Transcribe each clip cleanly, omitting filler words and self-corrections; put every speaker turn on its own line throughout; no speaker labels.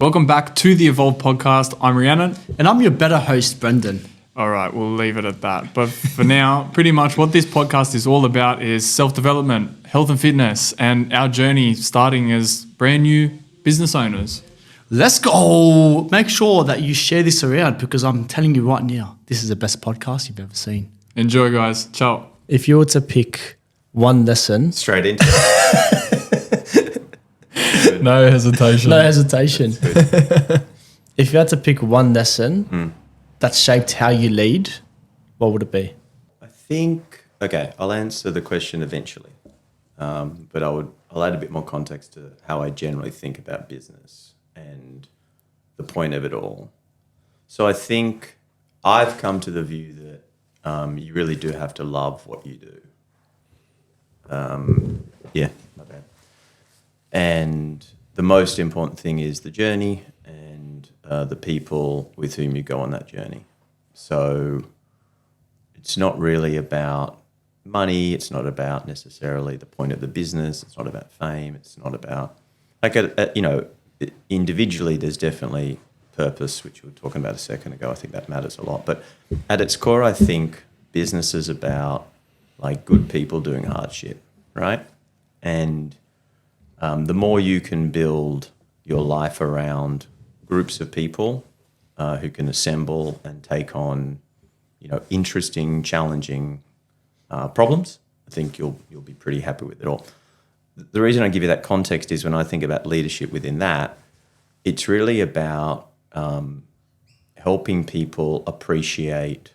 Welcome back to the Evolv Podcast. I'm Rhiannon.
And I'm your better host, Brendan.
All right, we'll leave it at that. But for now, pretty much what this podcast is all about is self-development, health and fitness, and our journey starting as brand new business owners.
Let's go. Make sure that you share this around because I'm telling you right now, this is the best podcast you've ever seen.
Enjoy, guys. Ciao.
If you were to pick one lesson.
Straight into it.
No hesitation.
No hesitation. If you had to pick one lesson that shaped how you lead, what would it be?
I think, okay, I'll answer the question eventually. But I'll add a bit more context to how I generally think about business and the point of it all. So I think I've come to the view that you really do have to love what you do. My bad. And the most important thing is the journey and the people with whom you go on that journey. So it's not really about money. It's not about necessarily the point of the business. It's not about fame. It's not about, individually there's definitely purpose, which we were talking about a second ago. I think that matters a lot. But at its core, I think business is about like good people doing hard shit, right? And the more you can build your life around groups of people who can assemble and take on, interesting, challenging problems, I think you'll be pretty happy with it all. The reason I give you that context is when I think about leadership within that, it's really about helping people appreciate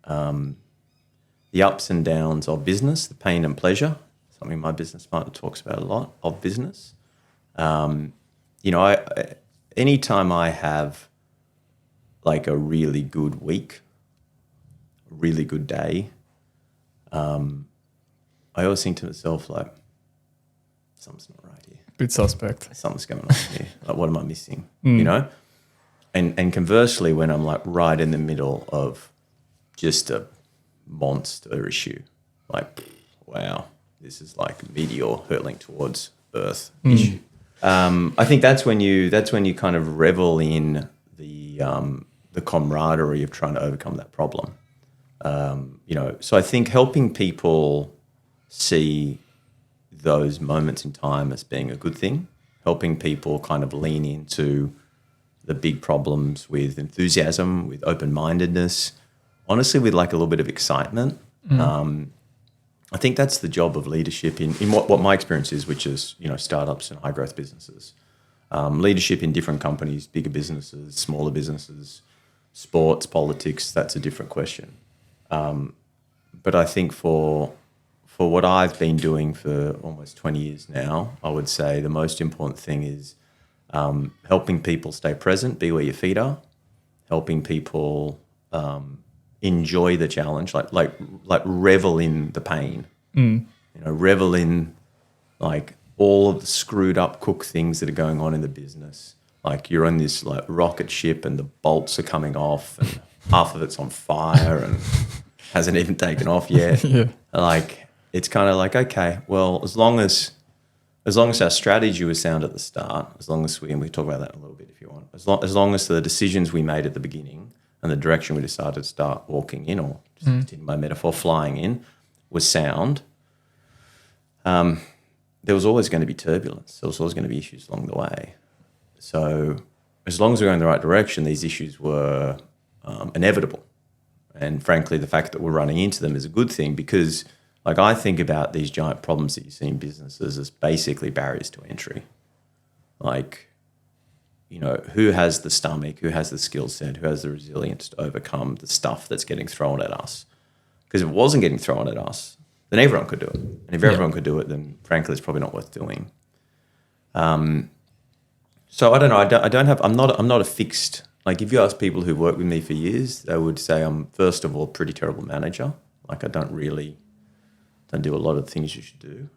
the ups and downs of business, the pain and pleasure, something my business partner talks about a lot, of business. Anytime I have like a really good week, a really good day, I always think to myself, like, something's not right here.
Bit suspect.
Something's going on here. Like, what am I missing? And conversely, when I'm like right in the middle of just a monster issue, like, wow, this is like a meteor hurtling towards Earth issue. I think that's when you kind of revel in the camaraderie of trying to overcome that problem. So I think helping people see those moments in time as being a good thing, helping people kind of lean into the big problems with enthusiasm, with open-mindedness, honestly with like a little bit of excitement. I think that's the job of leadership in what my experience is, which is, startups and high-growth businesses. Leadership in different companies, bigger businesses, smaller businesses, sports, politics, that's a different question. But I think for what I've been doing for almost 20 years now, I would say the most important thing is helping people stay present, be where your feet are, helping people enjoy the challenge, like revel in the pain, revel in like all of the screwed up cook things that are going on in the business. Like you're on this like rocket ship and the bolts are coming off and half of it's on fire and hasn't even taken off yet.
Yeah.
Like it's kind of like, okay, well, as long as our strategy was sound at the start, as long as we talk about that in a little bit if you want, as long as the decisions we made at the beginning and the direction we decided to start walking in, or just continue my metaphor, flying in, was sound, there was always going to be turbulence. There was always going to be issues along the way. So as long as we're going in the right direction, these issues were inevitable. And frankly, the fact that we're running into them is a good thing because like I think about these giant problems that you see in businesses as basically barriers to entry. Like, who has the stomach, who has the skill set, who has the resilience to overcome the stuff that's getting thrown at us? Because if it wasn't getting thrown at us, then everyone could do it. And if everyone could do it, then frankly, it's probably not worth doing. So I don't know. I'm not a fixed, like if you ask people who work with me for years, they would say I'm first of all a pretty terrible manager. Like I don't do a lot of the things you should do.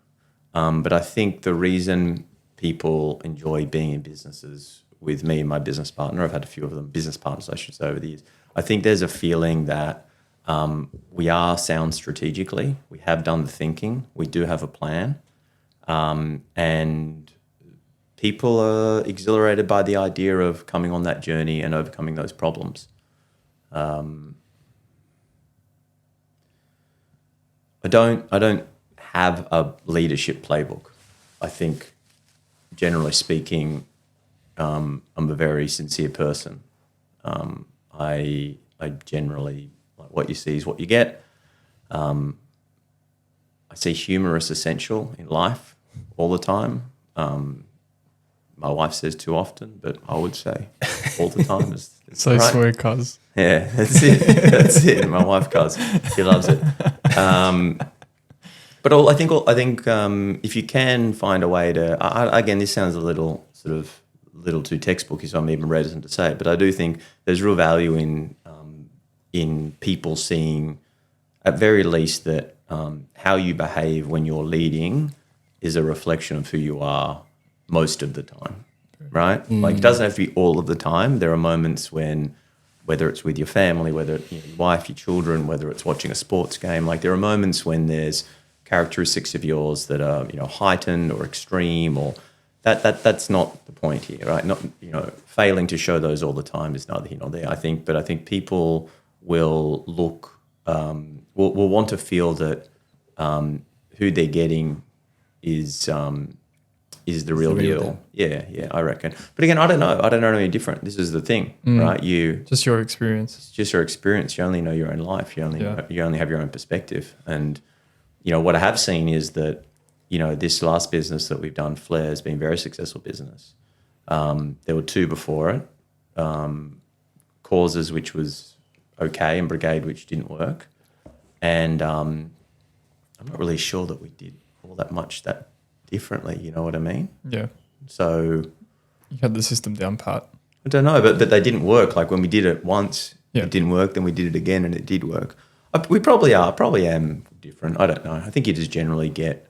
But I think the reason people enjoy being in businesses with me and my business partner, I've had a few of them, business partners I should say over the years, I think there's a feeling that we are sound strategically. We have done the thinking. We do have a plan. And people are exhilarated by the idea of coming on that journey and overcoming those problems. I don't have a leadership playbook. I think, generally speaking, I'm a very sincere person. I generally, like, what you see is what you get. I see humour as essential in life all the time. My wife says too often, but I would say all the time. It's
So
right.
sweet, cuz.
Yeah, that's it. That's it. My wife does. She loves it. But I think if you can find a way to, again, this sounds a little too textbooky, so I'm even reticent to say it. But I do think there's real value in people seeing, at very least, that how you behave when you're leading is a reflection of who you are most of the time, right? Like, it doesn't have to be all of the time. There are moments when, whether it's with your family, whether it's your wife, your children, whether it's watching a sports game, like, there are moments when there's characteristics of yours that are, heightened or extreme, or that's not the point here, right? Not, failing to show those all the time is neither here nor there, I think. But I think people will look, will want to feel that who they're getting is the real deal. Yeah, I reckon. But again, I don't know any different. This is the thing, right?
Just your experience.
It's just your experience. You only know your own life. You only have your own perspective. And what I have seen is that this last business that we've done, Flair, has been a very successful business. There were two before it, Causes, which was okay, and Brigade, which didn't work. And I'm not really sure that we did all that much that differently, you know what I mean?
Yeah.
So
You had the system down pat.
I don't know, but they didn't work. Like, when we did it once,
Yeah.
it didn't work, then we did it again and it did work. We probably am different. I don't know. I think you just generally get,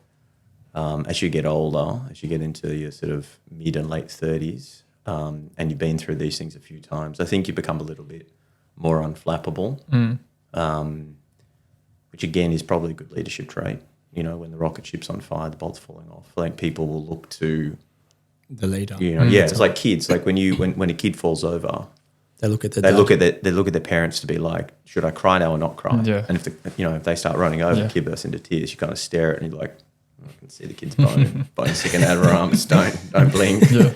as you get older, as you get into your sort of mid and late 30s, and you've been through these things a few times, I think you become a little bit more unflappable, which again is probably a good leadership trait. When the rocket ship's on fire, the bolt's falling off. I think people will look to
The leader.
it's like kids. Like, when a kid falls over,
They look at
they look at their parents to be like, should I cry now or not cry?
Yeah.
And if they start running over, the kid bursts into tears, you kind of stare at it and you're like, I can see the kid's bone sticking out of her arms. Don't blink.
Yeah.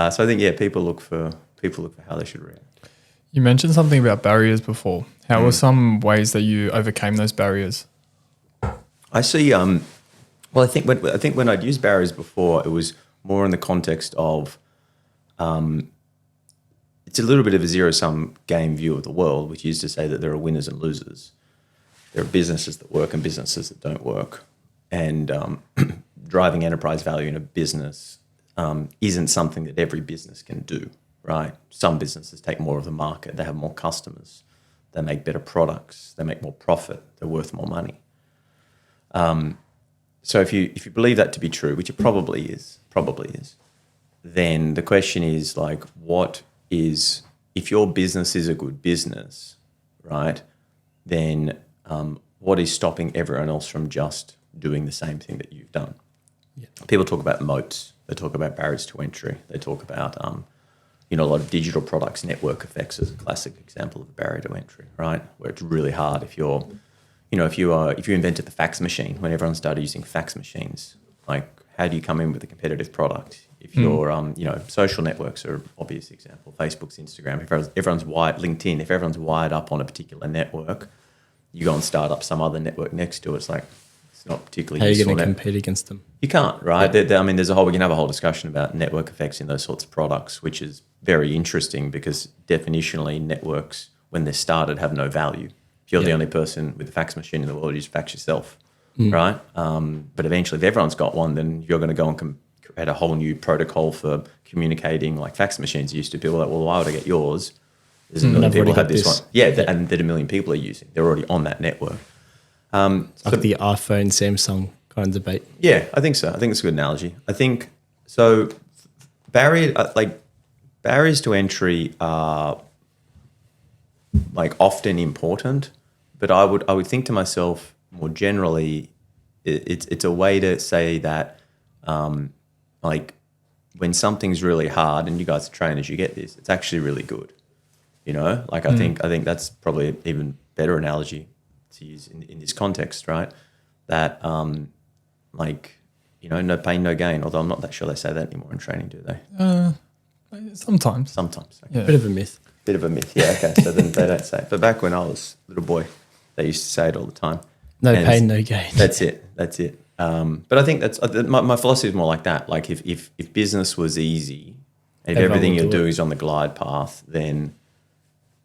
So I think people look for how they should react.
You mentioned something about barriers before. How were some ways that you overcame those barriers?
I see. I think when I'd used barriers before, it was more in the context of, it's a little bit of a zero-sum game view of the world, which is to say that there are winners and losers. There are businesses that work and businesses that don't work, and driving enterprise value in a business isn't something that every business can do. Right? Some businesses take more of the market. They have more customers. They make better products. They make more profit. They're worth more money. So if you believe that to be true, which it probably is, then the question is, like, if your business is a good business, right, then what is stopping everyone else from just doing the same thing that you've done? Yeah. People talk about moats. They talk about barriers to entry. They talk about a lot of digital products, network effects is a classic example of a barrier to entry, right? Where it's really hard if you invented the fax machine, when everyone started using fax machines, like, how do you come in with a competitive product? If your social networks are an obvious example, Facebook's, Instagram, if everyone's wired, LinkedIn, if everyone's wired up on a particular network, you go and start up some other network next to it, it's like, it's not particularly
How are you
useful.
going to compete against them?
You can't, right? Yeah. We can have a whole discussion about network effects in those sorts of products, which is very interesting because definitionally networks, when they're started, have no value. If you're the only person with a fax machine in the world, you just fax yourself, right? But eventually, if everyone's got one, then you're going to go and create a whole new protocol for communicating, like fax machines used to be. Well, why would I get yours? There's a million people have this one. And that a million people are using. They're already on that network.
Like the iPhone, Samsung kind of debate.
Yeah, I think so. I think it's a good analogy. I think so. Barriers to entry are like often important, but I would think to myself more generally, it's a way to say that when something's really hard, and you guys are trainers, you get this, it's actually really good. You know, like I think that's probably an even better analogy to use in this context, right? That like, you know, no pain, no gain. Although I'm not that sure they say that anymore in training, do they?
Sometimes.
Sometimes. Okay.
Yeah.
Bit of a myth.
Bit of a myth, yeah. Okay, so then they don't say it. But back when I was a little boy, they used to say it all the time.
No
And
pain, no gain.
That's it. But I think that's my philosophy is more like that. Like if business was easy, and if
Everyone
everything
will
you're
do
doing is on the glide path, then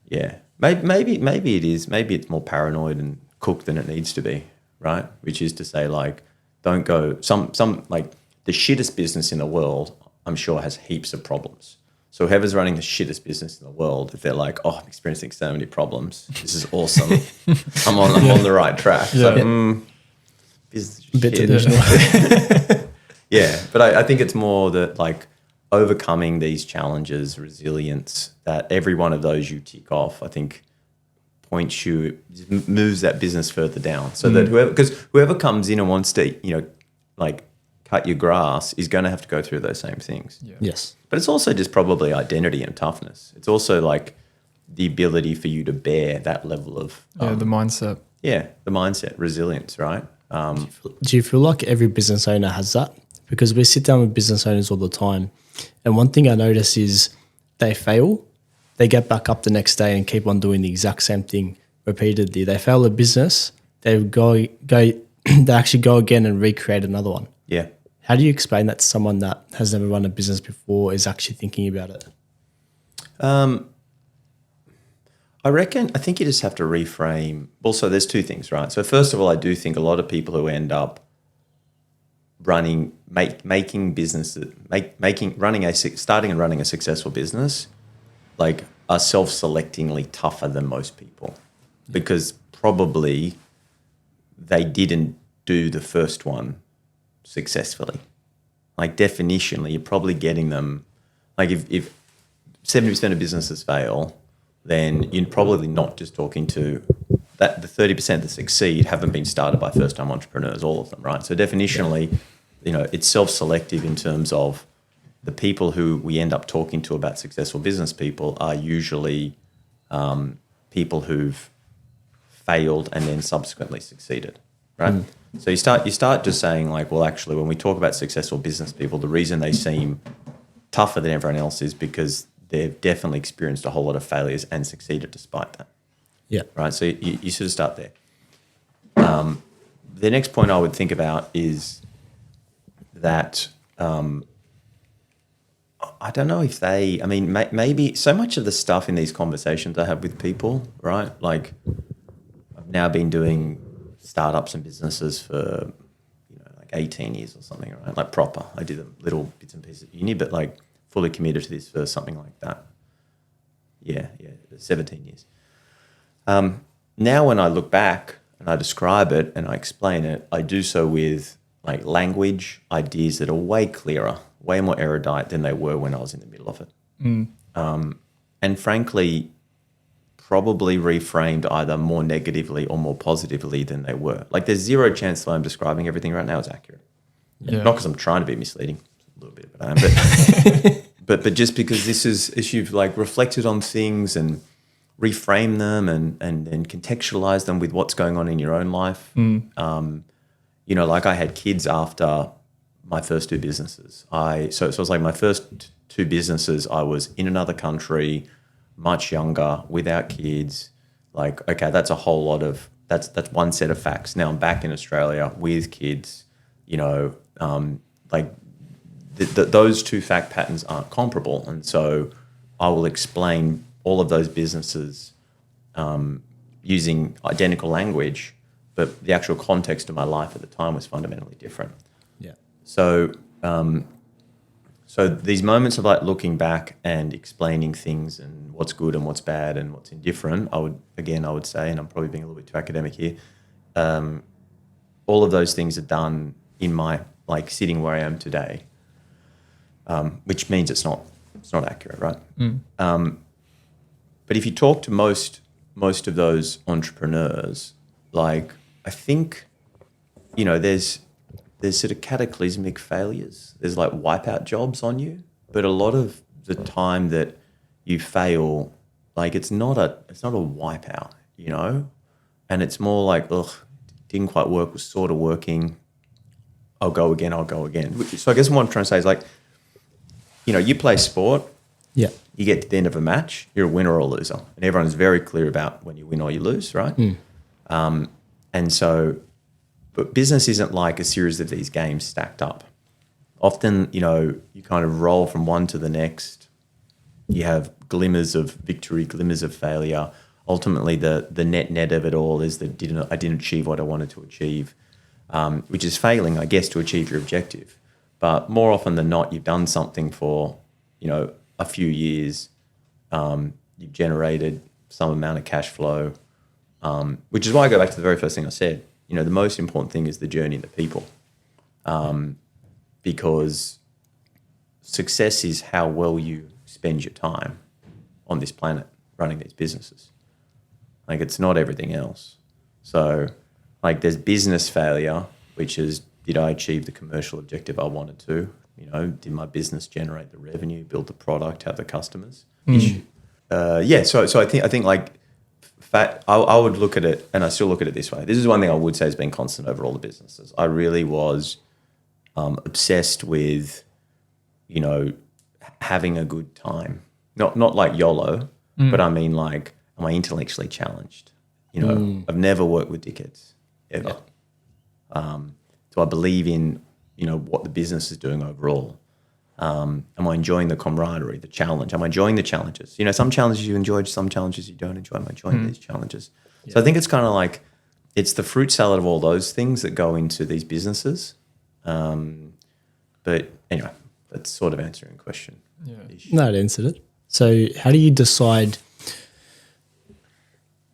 yeah, maybe it is. Maybe it's more paranoid and cooked than it needs to be, right? Which is to say, like, don't go some like the shittest business in the world. I'm sure has heaps of problems. So whoever's running the shittest business in the world, if they're like, oh, I'm experiencing so many problems, this is awesome. I'm on the right track.
Yeah.
So, business is
Bit
shit.
delusional.
Yeah, but I think it's more that like overcoming these challenges, resilience, that every one of those you tick off, I think moves that business further down. So that whoever comes in and wants to, you know, like cut your grass is going to have to go through those same things.
Yeah.
Yes.
But it's also just probably identity and toughness. It's also like the ability for you to bear that level of
The mindset.
the mindset, resilience, right?
Do you feel like every business owner has that? Because we sit down with business owners all the time, and one thing I notice is they fail, they get back up the next day and keep on doing the exact same thing repeatedly. They fail a business, they they actually go again and recreate another one.
Yeah.
How do you explain that to someone that has never run a business before, is actually thinking about it?
I think you just have to reframe. Also, there's two things, right? So first of all, I do think a lot of people who end up starting and running a successful business, like, are self-selectingly tougher than most people, because probably they didn't do the first one successfully. Like, definitionally, you're probably getting them, like, if 70% of businesses fail, then you're probably not just talking to that. The 30% that succeed haven't been started by first-time entrepreneurs, all of them, right? So definitionally, you know, it's self-selective in terms of the people who we end up talking to about successful business people are usually people who've failed and then subsequently succeeded, right? So you start just saying, like, well, actually, when we talk about successful business people, the reason they seem tougher than everyone else is because they've definitely experienced a whole lot of failures and succeeded despite that.
Yeah.
Right. So you sort of start there. The next point I would think about is that I don't know if maybe so much of the stuff in these conversations I have with people, right? Like, I've now been doing startups and businesses for, you know, like 18 years or something, right? Like, proper. I did a little bits and pieces at uni, but like fully committed to this for something like that. Yeah, 17 years. Now when I look back and I describe it and I explain it, I do so with like language, ideas that are way clearer, way more erudite than they were when I was in the middle of it. And frankly, probably reframed either more negatively or more positively than they were. Like, there's zero chance that I'm describing everything right now is accurate.
Yeah.
Not because I'm trying to be misleading, a little bit, but I am. But just because this is, as you've like reflected on things and reframe them and contextualize them with what's going on in your own life. You know, like, I had kids after my first two businesses. So it was like my first two businesses, I was in another country, much younger, without kids. Like, okay, that's a whole lot of, that's one set of facts. Now I'm back in Australia with kids, you know, like those two fact patterns aren't comparable. And so I will explain all of those businesses using identical language, but the actual context of my life at the time was fundamentally different.
Yeah.
So so these moments of like looking back and explaining things and what's good and what's bad and what's indifferent, I would say, and I'm probably being a little bit too academic here, all of those things are done in my, like, sitting where I am today, which means it's not accurate, right? But if you talk to most of those entrepreneurs, like, I think, you know, there's there's sort of cataclysmic failures. There's like wipeout jobs on you, but a lot of the time that you fail, like it's not a wipeout, you know, and it's more like, ugh, didn't quite work, was sort of working. I'll go again. So I guess what I'm trying to say is like, you know, you play sport.
Yeah.
You get to the end of a match, you're a winner or a loser, and everyone's very clear about when you win or you lose, right? And so, but business isn't like a series of these games stacked up. Often, you know, you kind of roll from one to the next. You have glimmers of victory, glimmers of failure. Ultimately, the net of it all is that I didn't achieve what I wanted to achieve, which is failing, I guess, to achieve your objective. But more often than not, you've done something for, you know, a few years. You've generated some amount of cash flow, which is why I go back to the very first thing I said. You know, the most important thing is the journey and the people, because success is how well you spend your time on this planet running these businesses. Like, it's not everything else. So, like, there's business failure, which is, did I achieve the commercial objective I wanted to? You know, did my business generate the revenue, build the product, have the customers? Issue. So I think like I would look at it, and I still look at it this way. This is one thing I would say has been constant over all the businesses. I really was obsessed with, you know, having a good time. Not like YOLO, but I mean like, am I intellectually challenged? You know, I've never worked with dickheads ever. Do I believe in, you know, what the business is doing overall? Am I enjoying the camaraderie, the challenge? Am I enjoying the challenges? You know, some challenges you enjoy, some challenges you don't enjoy. Am I enjoying these challenges? Yeah. So I think it's kind of like, it's the fruit salad of all those things that go into these businesses. But anyway, that's sort of answering the question.
Yeah.
No, it answered it. So how do you decide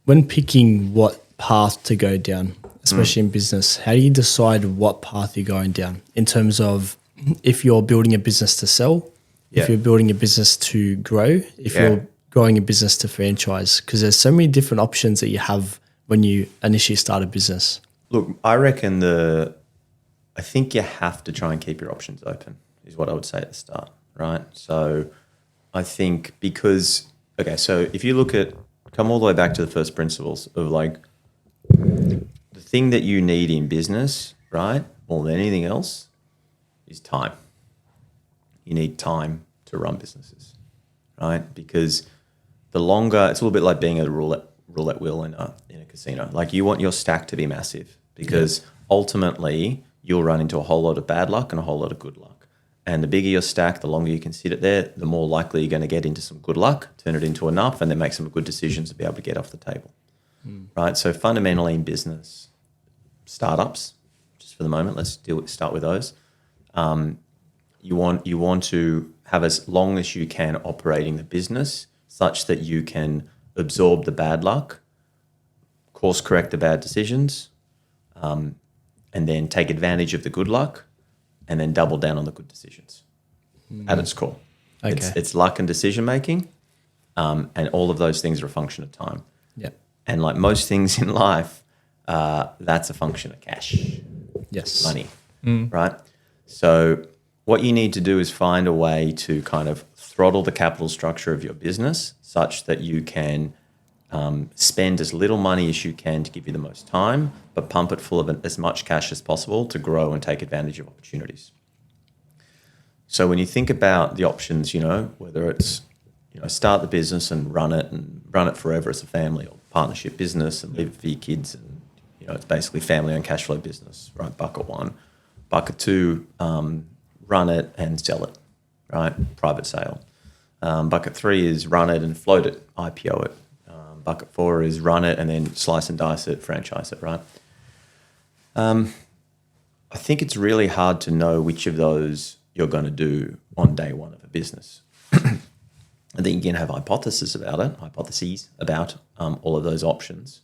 when picking what path to go down, especially in business? How do you decide what path you're going down in terms of if you're building a business to sell, if you're building a business to grow, if you're growing a business to franchise? Because there's so many different options that you have when you initially start a business.
Look, I reckon I think you have to try and keep your options open is what I would say at the start, right? So I think so if you come all the way back to the first principles of like the thing that you need in business, right, more than anything else, is time. You need time to run businesses, right? Because the longer, it's a little bit like being a roulette wheel in a casino. Like, you want your stack to be massive because ultimately you'll run into a whole lot of bad luck and a whole lot of good luck. And the bigger your stack, the longer you can sit it there, the more likely you're going to get into some good luck, turn it into enough, and then make some good decisions to be able to get off the table, right? So fundamentally in business, startups, just for the moment, let's start with those. You want to have as long as you can operating the business such that you can absorb the bad luck, course correct the bad decisions, and then take advantage of the good luck, and then double down on the good decisions at its core. Okay. It's luck and decision making, and all of those things are a function of time.
Yeah.
And like most things in life, that's a function of cash.
Yes.
Money, right? So what you need to do is find a way to kind of throttle the capital structure of your business such that you can spend as little money as you can to give you the most time, but pump it full of as much cash as possible to grow and take advantage of opportunities. So when you think about the options, you know, whether it's, you know, start the business and run it forever as a family, or partnership business and leave it for your kids, and, you know, it's basically family owned cash flow business, right? Bucket one. Bucket two, run it and sell it, right? Private sale. Bucket three is run it and float it, IPO it. Bucket four is run it and then slice and dice it, franchise it, right? I think it's really hard to know which of those you're going to do on day one of a business. I think you can have hypotheses about all of those options,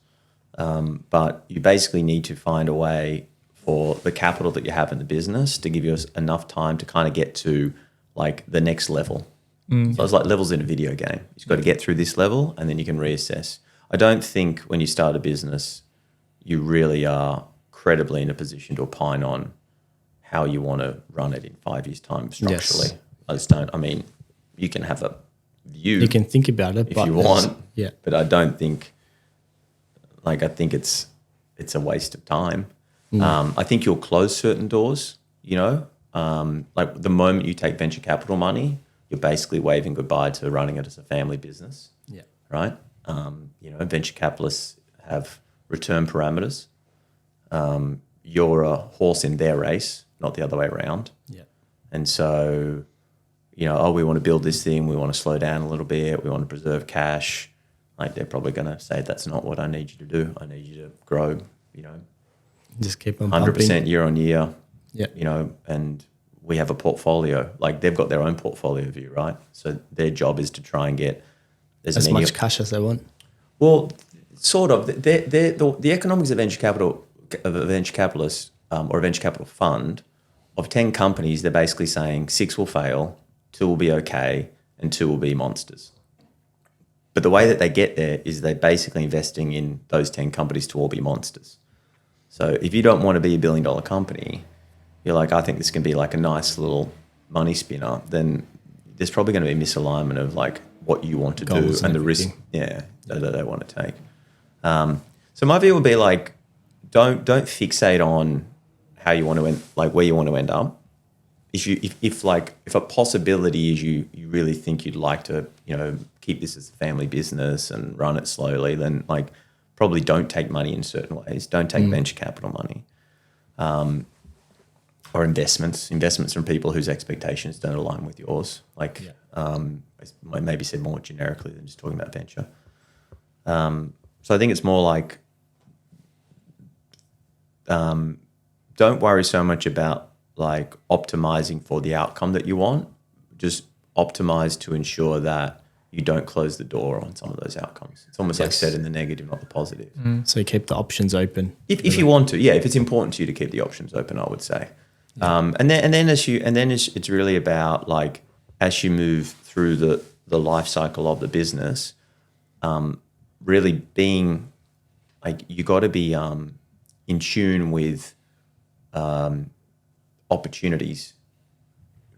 but you basically need to find a way for the capital that you have in the business to give you enough time to kind of get to like the next level. So it's like levels in a video game. You've got to get through this level and then you can reassess. I don't think when you start a business, you really are credibly in a position to opine on how you want to run it in 5 years' time structurally.
Yes.
I just don't. I mean, you can have a view.
You can think about it,
if
but
you want.
Yeah.
But I don't think. Like, I think it's a waste of time. I think you'll close certain doors. You know, like the moment you take venture capital money, you're basically waving goodbye to running it as a family business.
Yeah.
Right. You know, venture capitalists have return parameters. You're a horse in their race, not the other way around.
Yeah.
And so, you know, we want to build this thing. We want to slow down a little bit. We want to preserve cash. Like, they're probably going to say, that's not what I need you to do. I need you to grow, you know,
Just keep on
100%
pumping.
year on year.
Yeah.
You know, and we have a portfolio. Like, they've got their own portfolio view, right? So their job is to try and get
As much cash as they want.
Well, sort of. The economics of venture capital, of a venture capitalist or a venture capital fund, of 10 companies, they're basically saying 6 will fail, 2 will be okay, and 2 will be monsters. But the way that they get there is they're basically investing in those 10 companies to all be monsters. So if you don't want to be a $1 billion company, you're like, I think this can be like a nice little money spinner, then there's probably going to be a misalignment of like what you want to
Goals
do and the risk
everything.
that they want to take. So my view would be like, don't fixate on how you want to end, like where you want to end up. If a possibility is you really think you'd like to, you know, keep this as a family business and run it slowly, then like probably don't take money in certain ways. Don't take venture capital money, or investments from people whose expectations don't align with yours. Like, I maybe said more generically than just talking about venture. So I think it's more like, don't worry so much about like optimizing for the outcome that you want. Just optimize to ensure that you don't close the door on some of those outcomes. It's almost like setting the negative, not the positive.
So you keep the options open.
If you want to, if it's important to you to keep the options open, I would say. And then it's really about like, as you move through the life cycle of the business, really being like, you got to be in tune with opportunities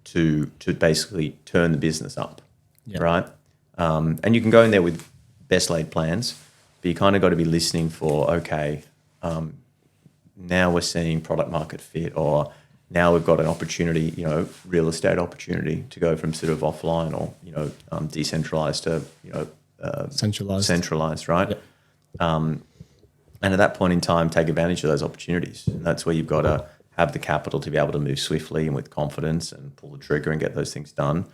to basically turn the business up, right? And you can go in there with best laid plans, but you kind of got to be listening for, okay, now we're seeing product market fit, or now we've got an opportunity, you know, real estate opportunity to go from sort of offline or, you know, decentralized to, you know, centralized, right?
Yep.
And at that point in time, take advantage of those opportunities. And that's where you've got to have the capital to be able to move swiftly and with confidence and pull the trigger and get those things done.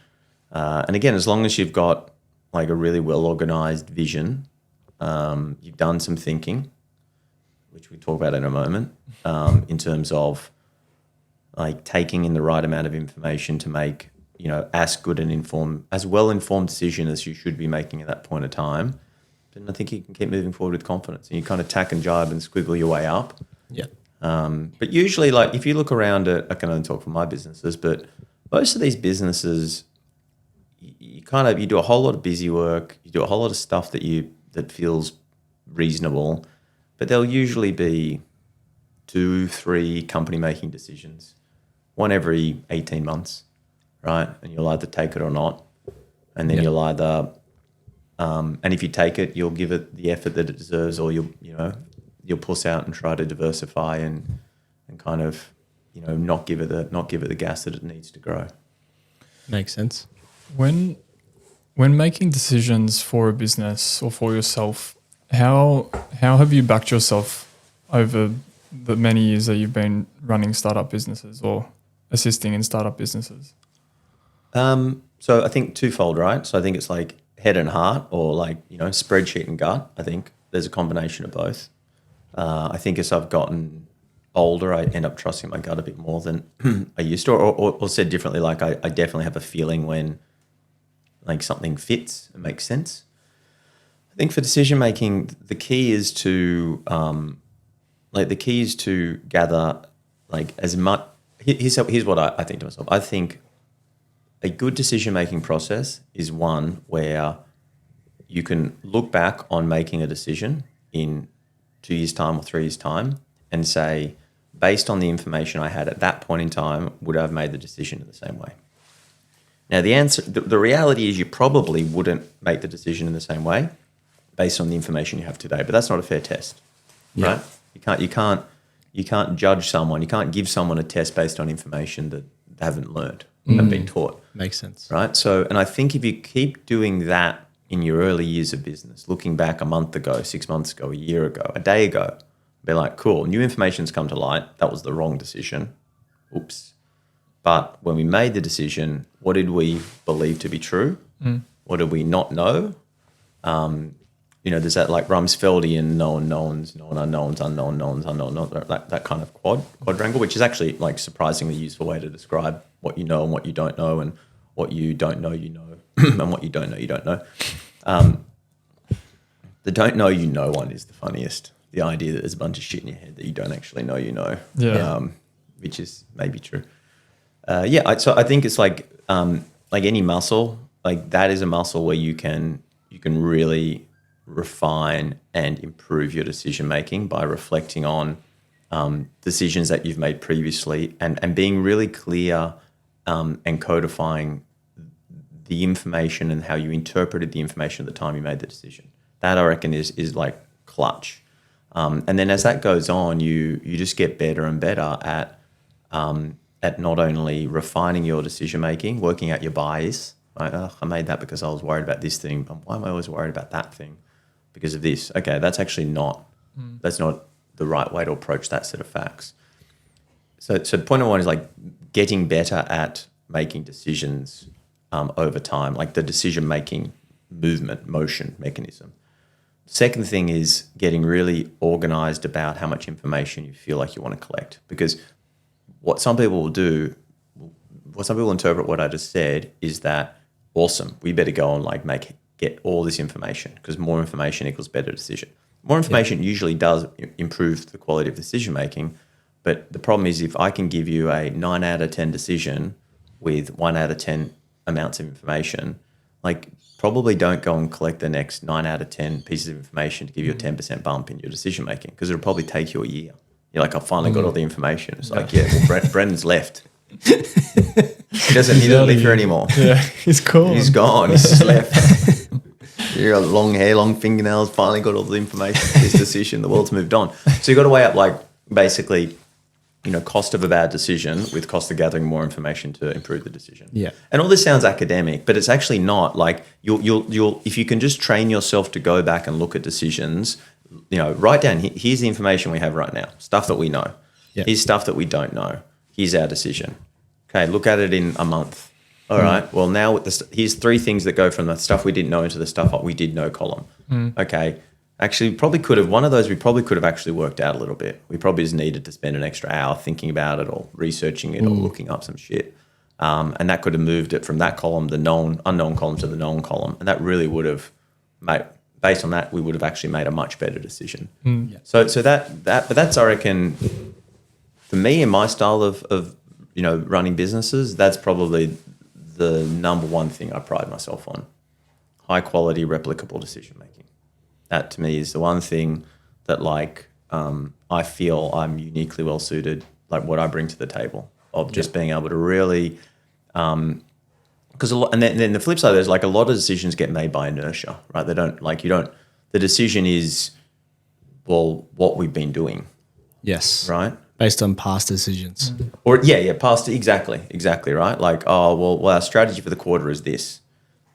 And again, as long as you've got like a really well-organized vision, you've done some thinking, which we talk about in a moment, in terms of like taking in the right amount of information to make, you know, as well-informed decision as you should be making at that point of time, then I think you can keep moving forward with confidence, and you kind of tack and jibe and squiggle your way up.
Yeah.
But usually, like, if you look around at, I can only talk for my businesses, but most of these businesses, you do a whole lot of busy work, you do a whole lot of stuff that feels reasonable, but there'll usually be 2-3 company making decisions, one every 18 months, right? And you'll either take it or not, and then you'll either, and if you take it, you'll give it the effort that it deserves, or you'll puss out and try to diversify and kind of, you know, not give it the gas that it needs to grow.
Makes sense.
When making decisions for a business or for yourself, how have you backed yourself over the many years that you've been running startup businesses or assisting in startup businesses?
So I think twofold, right? So I think it's like head and heart, or like, you know, spreadsheet and gut. I think there's a combination of both. I think as I've gotten older, I end up trusting my gut a bit more than I used to, or said differently, like I definitely have a feeling when like something fits and makes sense. I think for decision making, the key is to gather like as much. Here's what I think to myself. I think a good decision making process is one where you can look back on making a decision in 2 years' time or 3 years' time and say, based on the information I had at that point in time, would I have made the decision in the same way? Now, the reality is you probably wouldn't make the decision in the same way based on the information you have today, but that's not a fair test, right? You can't judge someone. You can't give someone a test based on information that they haven't learned, haven't been taught.
Makes sense.
Right? So, and I think if you keep doing that in your early years of business, looking back a month ago, 6 months ago, a year ago, a day ago, be like, cool, new information's come to light. That was the wrong decision. Oops. But when we made the decision, what did we believe to be true? What did we not know? There's that like Rumsfeldian known knowns, known unknowns, unknown knowns, unknown knowns, that kind of quadrangle, which is actually like surprisingly useful way to describe what you know and what you don't know, and what you don't know you know, and what you don't know you don't know. The don't know you know one is the funniest. The idea that there's a bunch of shit in your head that you don't actually know you know, which is maybe true. So I think it's like any muscle, like that is a muscle where you can really refine and improve your decision making by reflecting on decisions that you've made previously, and being really clear and codifying the information and how you interpreted the information at the time you made the decision. That I reckon is like clutch. And then as that goes on, you just get better and better at not only refining your decision making, working out your bias. Right? I made that because I was worried about this thing. But why am I always worried about that thing? Because of this. Okay, that's actually not. That's not the right way to approach that set of facts. So the point I want is like getting better at making decisions over time, like the decision making motion mechanism. Second thing is getting really organized about how much information you feel like you want to collect, because what some people will do, what some people interpret what I just said is that, awesome, we better go and like get all this information, because more information equals better decision. More information usually does improve the quality of decision making, but the problem is if I can give you a 9 out of 10 decision with 1 out of 10 amounts of information, like probably don't go and collect the next 9 out of 10 pieces of information to give you a 10% bump in your decision making, because it'll probably take you a year. You're like, I finally got all the information. It's like, Brendan's left. He doesn't live here anymore.
Yeah, he's gone.
He's gone. He's just left. You got long hair, long fingernails, finally got all the information for this decision. The world's moved on. So you've got to weigh up like basically, cost of a bad decision with cost of gathering more information to improve the decision.
Yeah.
And all this sounds academic, but it's actually not. Like you'll if you can just train yourself to go back and look at decisions, write down, here's the information we have right now, stuff that we know. Yeah. Here's stuff that we don't know. Here's our decision. Okay, look at it in a month. All right, well, now here's 3 things that go from the stuff we didn't know into the stuff we did know column. Okay, actually, one of those we probably could have actually worked out a little bit. We probably just needed to spend an extra hour thinking about it or researching it or looking up some shit. And that could have moved it from that column, the unknown column, to the known column. And that really would have based on that, we would have actually made a much better decision. Yeah. So but that's, I reckon, for me and my style of running businesses, that's probably the number one thing I pride myself on. High quality, replicable decision making. That to me is the one thing that I feel I'm uniquely well suited, like what I bring to the table of just being able to really, because and then the flip side, there's like a lot of decisions get made by inertia, right? The decision is, well, what we've been doing.
Yes.
Right?
Based on past decisions.
Or past, exactly, right? Like, well, our strategy for the quarter is this.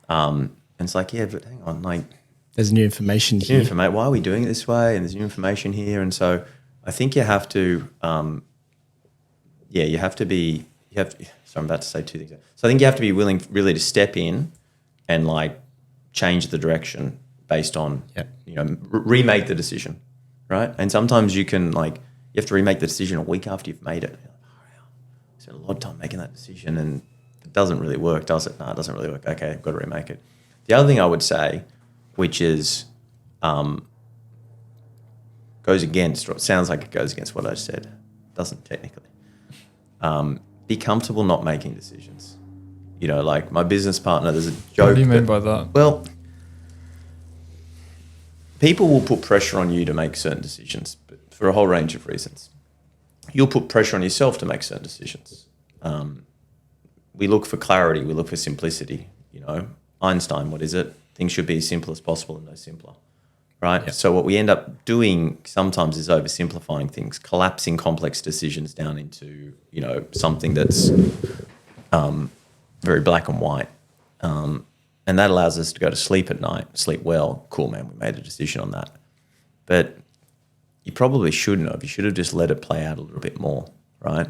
And it's like, but hang on, like,
there's new information here.
Why are we doing it this way? And there's new information here. And so I think you have to, sorry, I'm about to say 2 things. So I think you have to be willing really to step in and like change the direction based on, remake the decision, right? And sometimes you can you have to remake the decision a week after you've made it. I spent a lot of time making that decision and it doesn't really work, does it? No, it doesn't really work. Okay, I've got to remake it. The other thing I would say, which is goes against, or it sounds like it goes against what I said, doesn't technically. Be comfortable not making decisions. Like my business partner, there's a joke.
What do you mean by that?
Well, people will put pressure on you to make certain decisions for a whole range of reasons. you'll put pressure on yourself to make certain decisions. We look for clarity. We look for simplicity. Einstein, what is it? Things should be as simple as possible and no simpler, right? Yep. So what we end up doing sometimes is oversimplifying things, collapsing complex decisions down into, something that's very black and white. And that allows us to go to sleep at night, sleep well. Cool, man, we made a decision on that. But you probably shouldn't have. You should have just let it play out a little bit more, right?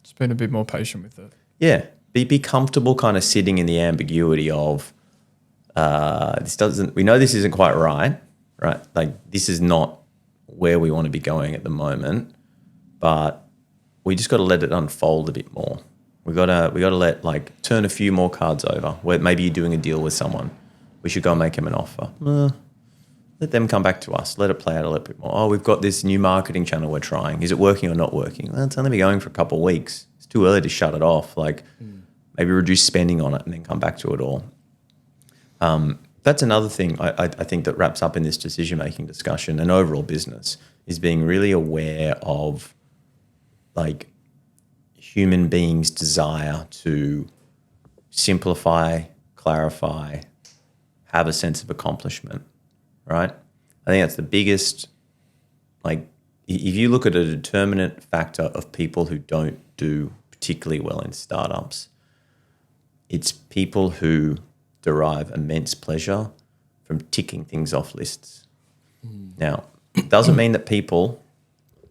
Just been a bit more patient with it.
Yeah. Be comfortable kind of sitting in the ambiguity of we know this isn't quite right? Like this is not where we want to be going at the moment, but we just got to let it unfold a bit more. We got to turn a few more cards over. Where maybe you're doing a deal with someone, we should go and make them an offer. Let them come back to us. Let it play out a little bit more. Oh, we've got this new marketing channel we're trying. Is it working or not working? Well, it's only been going for a couple of weeks. It's too early to shut it off. Maybe reduce spending on it and then come back to it all. That's another thing I think that wraps up in this decision-making discussion and overall business is being really aware of human beings' desire to simplify, clarify, have a sense of accomplishment, right? I think that's the biggest, if you look at a determinant factor of people who don't do particularly well in startups, it's people who derive immense pleasure from ticking things off lists. Now, it doesn't mean that people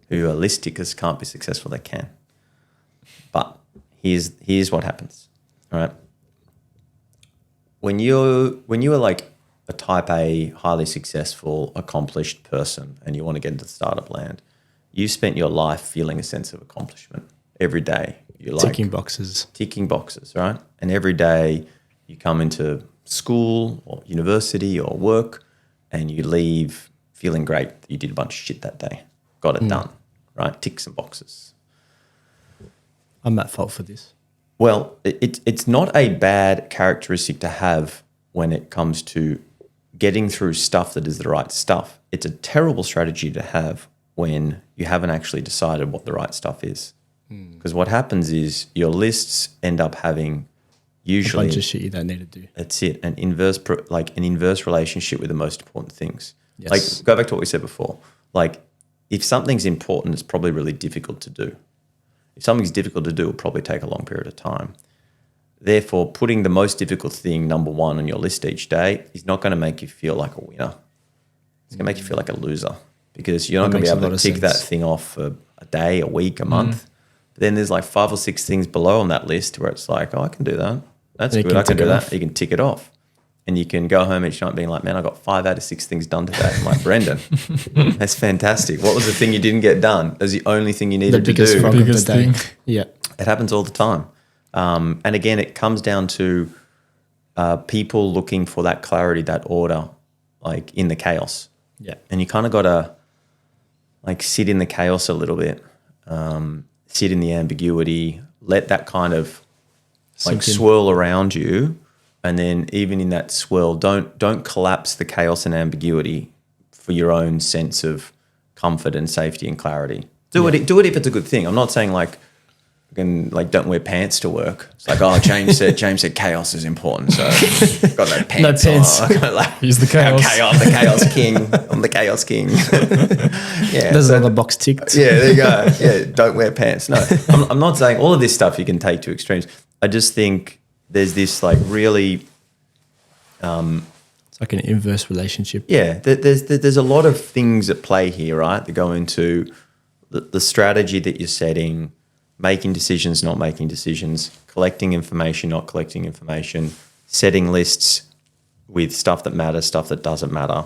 who are list tickers can't be successful. They can. But here's what happens, all right? When you are like a type A, highly successful, accomplished person and you want to get into startup land, you spent your life feeling a sense of accomplishment every day. You're
ticking boxes,
right? And every day you come into school or university or work and you leave feeling great that you did a bunch of shit that day. Got it done, right? Tick some boxes.
I'm at fault for this.
Well, it's not a bad characteristic to have when it comes to getting through stuff that is the right stuff. It's a terrible strategy to have when you haven't actually decided what the right stuff is. Because what happens is your lists end up having usually
a bunch of shit you don't need to do.
That's it. An inverse relationship with the most important things.
Yes.
Go back to what we said before. If something's important, it's probably really difficult to do. If something's difficult to do, it'll probably take a long period of time. Therefore, putting the most difficult thing number one on your list each day is not going to make you feel like a winner. It's going to make you feel like a loser because you're not going to be able to tick that thing off for a day, a week, a month. But then there's 5 or 6 things below on that list where it's like, oh, I can do that. That's good. I can do that. You can tick it off. And you can go home each night being like, man, I got 5 out of 6 things done today. I'm like, Brendan, that's fantastic. What was the thing you didn't get done? That was the only thing you needed to do.
The biggest thing. Yeah.
It happens all the time. And again, it comes down to people looking for that clarity, that order, in the chaos.
Yeah.
And you kind of got to sit in the chaos a little bit, sit in the ambiguity, let that kind of swirl around you. And then even in that swirl, don't collapse the chaos and ambiguity for your own sense of comfort and safety and clarity. Do it if it's a good thing. I'm not saying don't wear pants to work. It's James said chaos is important, so got no pants.
No pants.
On.
He's the chaos.
The chaos king. I'm the chaos king. Yeah,
there's another box ticked.
Yeah, there you go. Yeah, don't wear pants. No, I'm not saying all of this stuff you can take to extremes. I just think there's this really
it's like an inverse relationship.
Yeah, there's a lot of things at play here, right? That go into the strategy that you're setting, making decisions, not making decisions, collecting information, not collecting information, setting lists with stuff that matters, stuff that doesn't matter.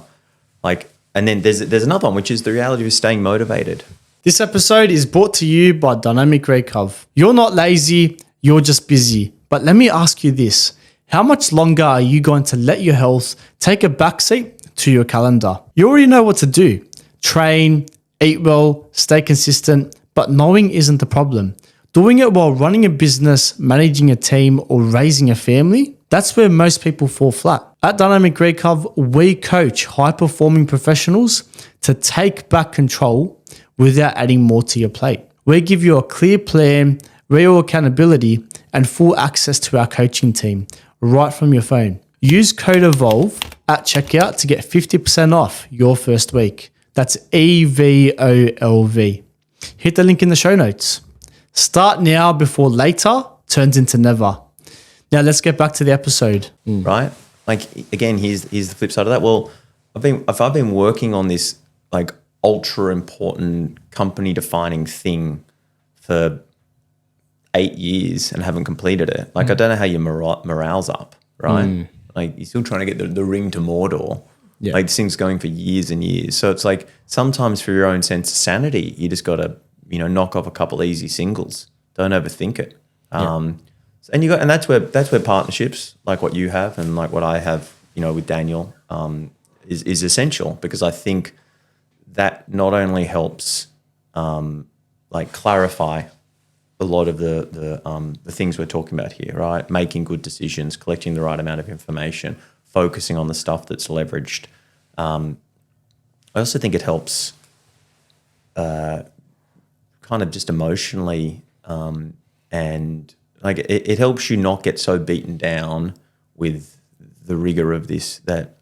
And then there's another one, which is the reality of staying motivated.
This episode is brought to you by Dynamic Recover. You're not lazy, you're just busy. But let me ask you this. How much longer are you going to let your health take a backseat to your calendar? You already know what to do. Train, eat well, stay consistent, but knowing isn't the problem. Doing it while running a business, managing a team, or raising a family, that's where most people fall flat. At Dynamic Recover, we coach high-performing professionals to take back control without adding more to your plate. We give you a clear plan, real accountability, and full access to our coaching team right from your phone. Use code Evolv at checkout to get 50% off your first week. That's EVOLV. Hit the link in the show notes. Start now before later turns into never. Now let's get back to the episode.
Right? Like, again, here's the flip side of that. Well, if I've been working on this like ultra important company defining thing for 8 years and haven't completed it, like I don't know how your morale's up, right? Like you're still trying to get the ring to Mordor.
Yeah.
Like this thing's going for years and years. So it's like sometimes for your own sense of sanity, you just got to, knock off a couple easy singles. Don't overthink it. And that's where partnerships like what you have and like what I have, with Daniel, is essential, because I think that not only helps like clarify a lot of the things we're talking about here, right? Making good decisions, collecting the right amount of information, focusing on the stuff that's leveraged. I also think it helps kind of just emotionally, and like it helps you not get so beaten down with the rigor of this that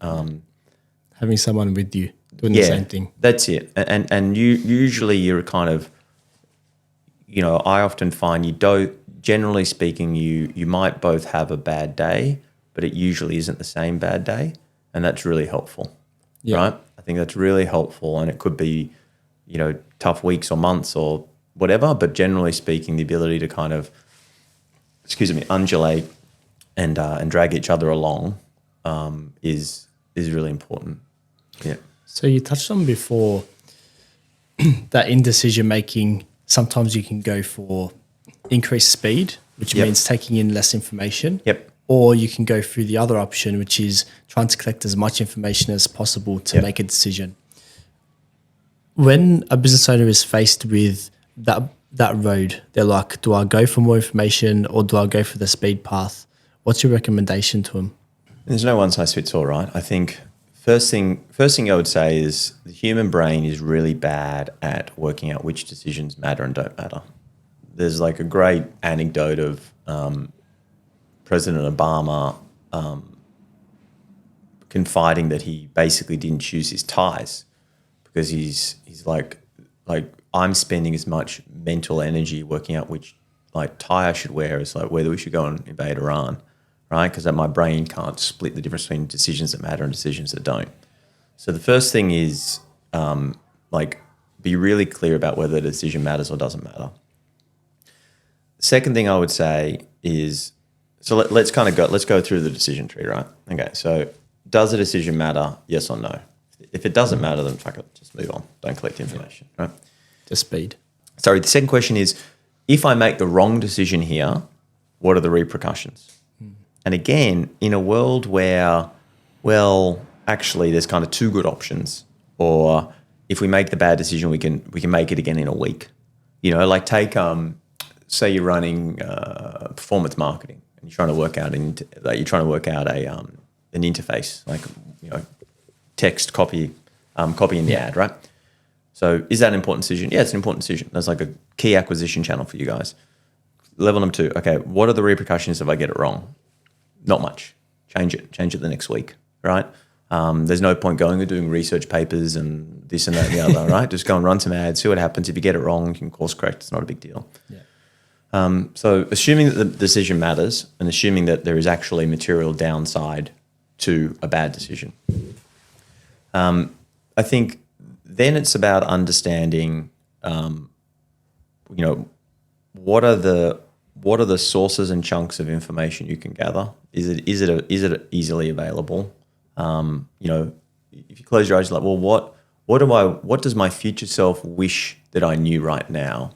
Having someone with you doing the same thing.
That's it. And usually you're kind of, I often find generally speaking, you might both have a bad day, but it usually isn't the same bad day. And that's really helpful, right? I think that's really helpful. And it could be, tough weeks or months or whatever, but generally speaking, the ability to kind of, undulate and drag each other along is really important. Yeah.
So you touched on before that in decision making, sometimes you can go for increased speed, which means taking in less information.
Yep.
Or you can go through the other option, which is trying to collect as much information as possible to make a decision. When a business owner is faced with that road, they're like, do I go for more information or do I go for the speed path? What's your recommendation to them?
There's no one size fits all, right? I think first thing I would say is the human brain is really bad at working out which decisions matter and don't matter. There's like a great anecdote of President Obama confiding that he basically didn't choose his ties because he's like I'm spending as much mental energy working out which like tie I should wear as like whether we should go and invade Iran, right? Because my brain can't split the difference between decisions that matter and decisions that don't. So the first thing is be really clear about whether the decision matters or doesn't matter. The second thing I would say is, so let's go through the decision tree, right? Okay, so does a decision matter? Yes or no? If it doesn't matter, then fuck it, just move on. Don't collect information, right?
The speed.
Sorry, the second question is, if I make the wrong decision here, what are the repercussions? And again, in a world where, well, actually there's kind of two good options, or if we make the bad decision, we can make it again in a week. Like take, say you're running performance marketing and you're trying to work out an interface, like text, copy in the ad, right? So is that an important decision? Yeah, it's an important decision. That's like a key acquisition channel for you guys. Level number 2, okay, what are the repercussions if I get it wrong? Not much. Change it the next week, right? There's no point going and doing research papers and this and that and the other, right? Just go and run some ads, see what happens. If you get it wrong, you can course correct. It's not a big deal. Yeah. So assuming that the decision matters and assuming that there is actually material downside to a bad decision, I think then it's about understanding, what are the sources and chunks of information you can gather? Is it easily available? If you close your eyes, you're like, well, what does my future self wish that I knew right now?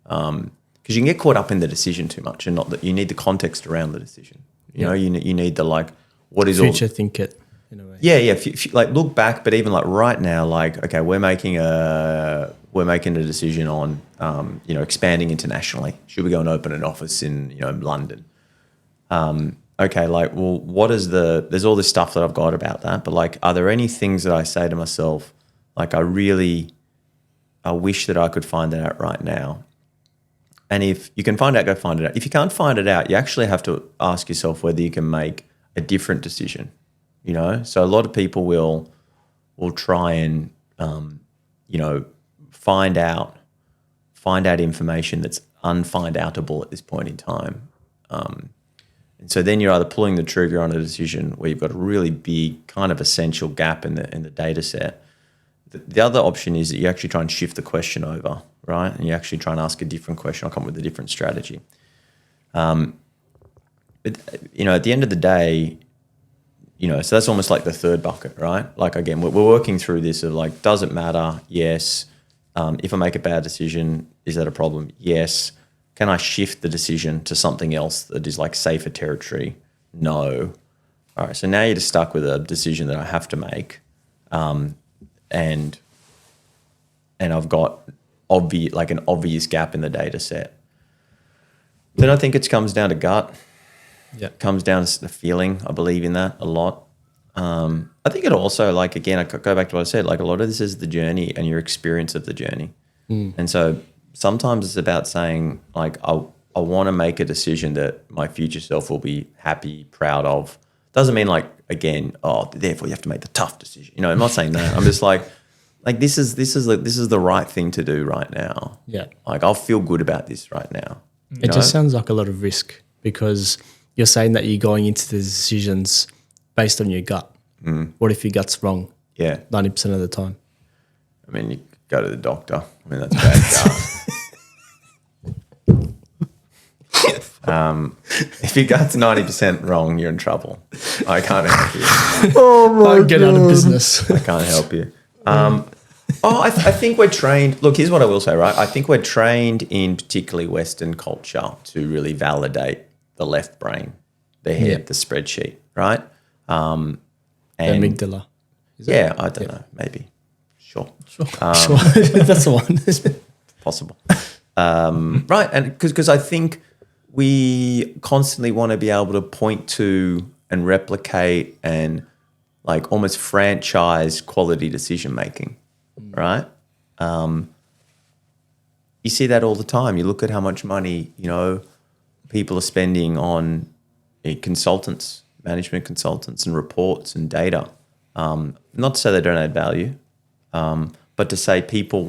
Because you can get caught up in the decision too much, and not that you need the context around the decision. You need the what is
future think it in a way.
Yeah. Look back, but even right now, okay, we're making a decision on expanding internationally. Should we go and open an office in London? Okay, what is there's all this stuff that I've got about that, but are there any things that I say to myself, I wish that I could find that out right now? And if you can find it out, go find it out. If you can't find it out, you actually have to ask yourself whether you can make a different decision, you know? So a lot of people will try and, find out information that's unfind-outable at this point in time. And so then you're either pulling the trigger on a decision where you've got a really big kind of essential gap in the data set. The other option is that you actually try and shift the question over, right? And you actually try and ask a different question or come up with a different strategy. But, at the end of the day, so that's almost like the third bucket, right? Like, again, we're working through this of like, does it matter? Yes. If I make a bad decision, is that a problem? Yes. Can I shift the decision to something else that is like safer territory? No. All right. So now you're just stuck with a decision that I have to make. And I've got an obvious gap in the data set. Then I think it comes down to gut.
Yeah.
It comes down to the feeling. I believe in that a lot. I think it also, like, again, I go back to what I said, like a lot of this is the journey and your experience of the journey. And so sometimes it's about saying, like, I want to make a decision that my future self will be happy, proud of. Doesn't mean like, again, therefore you have to make the tough decision. I'm not saying that. I'm just like this is the right thing to do right now.
Yeah.
Like, I'll feel good about this right now.
It just sounds like a lot of risk, because you're saying that you're going into the decisions based on your gut. What if your gut's wrong?
Yeah.
90% of the time.
I mean, you go to the doctor. I mean, that's bad gut. If your gut's 90% wrong, you're in trouble. I can't help you.
Get out of business.
I can't help you. I think we're trained. Look, here's what I will say, right? I think we're trained in particularly Western culture to really validate the left brain, the head, the spreadsheet, right? And
the amygdala.
Yeah, I don't know. Maybe. Sure.
Sure. That's the one.
Possible. Right. And because I think we constantly want to be able to point to and replicate and like almost franchise quality decision making, right? You see that all the time. You look at how much money, people are spending on consultants, management consultants and reports and data. Not to say they don't add value, but to say people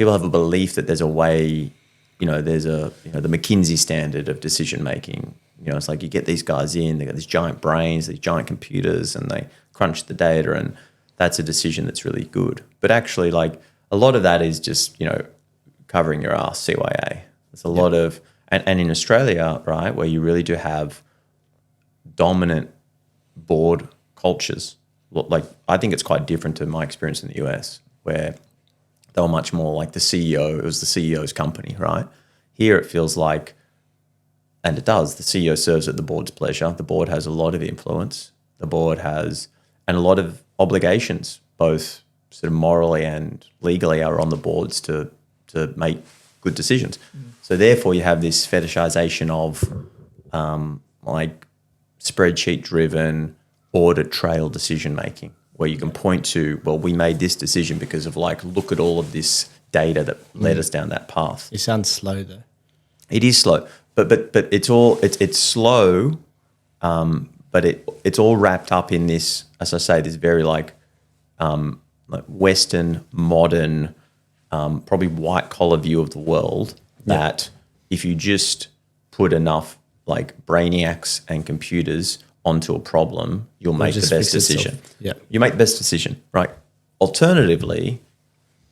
have a belief that there's a way, there's the McKinsey standard of decision making. It's like you get these guys in, they got these giant brains, these giant computers, and they crunch the data, and that's a decision that's really good. But actually, like, a lot of that is just, covering your ass, CYA. There's a lot of, and in Australia, right, where you really do have dominant board cultures. Like, I think it's quite different to my experience in the US, where they were much more like the CEO. It was the CEO's company, right? Here it feels like, and it does, the CEO serves at the board's pleasure. The board has a lot of influence. The board has, and a lot of obligations, both sort of morally and legally, are on the boards to make good decisions. So therefore you have this fetishization of like spreadsheet-driven, audit trail decision making, where you can point to, well, we made this decision because of, like, look at all of this data that led us down that path.
It sounds slow though.
It is slow, but it's slow, but it's all wrapped up in this, as I say, this very like Western, modern, probably white collar view of the world. That if you just put enough like brainiacs and computers onto a problem, you'll make the best decision.
Yeah.
You make the best decision, right? Alternatively,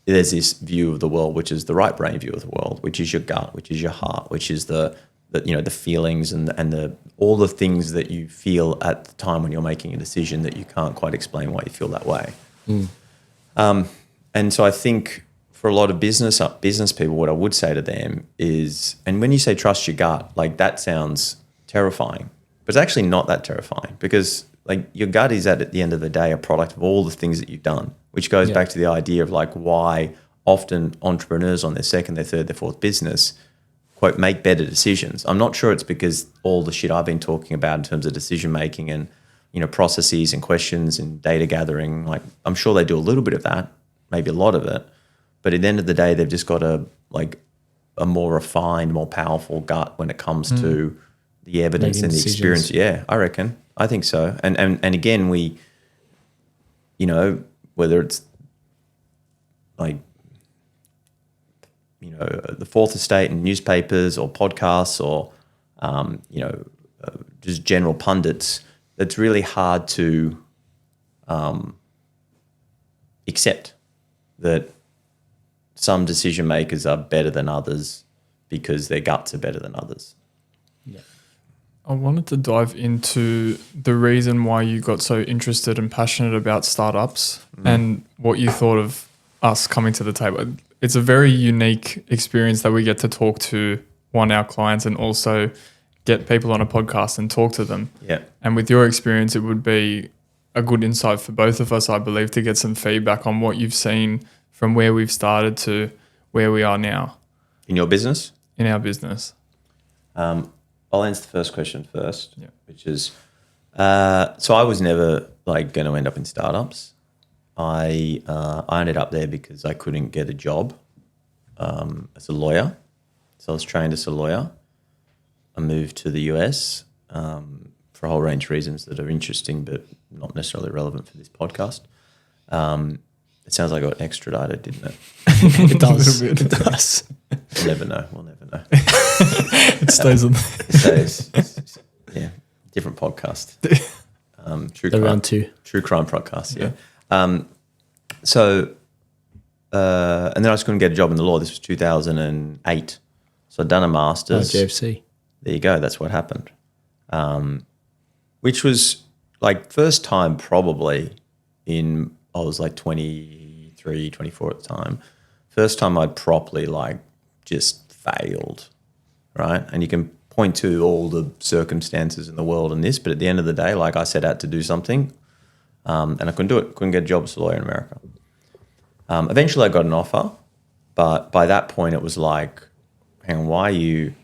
there's this view of the world, which is the right brain view of the world, which is your gut, which is your heart, which is the feelings and the all the things that you feel at the time when you're making a decision that you can't quite explain why you feel that way. And so I think for a lot of business people, what I would say to them is, and when you say trust your gut, like, that sounds terrifying. But it's actually not that terrifying, because like your gut is at the end of the day a product of all the things that you've done, which goes back to the idea of like why often entrepreneurs on their second, their third, their fourth business, quote, make better decisions. I'm not sure it's because all the shit I've been talking about in terms of decision making and, processes and questions and data gathering, like, I'm sure they do a little bit of that, maybe a lot of it. But at the end of the day, they've just got a a more refined, more powerful gut when it comes to the evidence
Making
and the
decisions.
experience. Yeah, I reckon. I think so. And again, we, you know, whether it's like, you know, the Fourth Estate and newspapers or podcasts or, you know, just general pundits, it's really hard to accept that some decision makers are better than others because their guts are better than others.
Yeah.
I wanted to dive into the reason why you got so interested and passionate about startups and what you thought of us coming to the table. It's a very unique experience that we get to talk to our clients and also get people on a podcast and talk to them.
Yeah.
And with your experience, it would be a good insight for both of us, I believe, to get some feedback on what you've seen from where we've started to where we are now
In your business?
in our business.
I'll answer the first question first,
Yeah.
which is, so I was never like going to end up in startups. I ended up there because I couldn't get a job as a lawyer. So I was trained as a lawyer. I moved to the US for a whole range of reasons that are interesting but not necessarily relevant for this podcast. It sounds like I got extradited, didn't it?
It does.
A little bit.
It does.
We'll never know. We'll never know.
It stays on.
So it's yeah, different podcast. True
The
crime.
round two.
True crime podcast, yeah. So, and then I just couldn't get a job in the law. This was 2008. So I'd done a master's.
JFC.
There you go. That's what happened. Which was like first time probably in, I was like 23, 24 at the time. First time I'd properly like just failed, right? And you can point to all the circumstances in the world and this, but at the end of the day, like I set out to do something and I couldn't do it. Couldn't get a job as a lawyer in America. Eventually I got an offer, but by that point it was like, hang on, why are you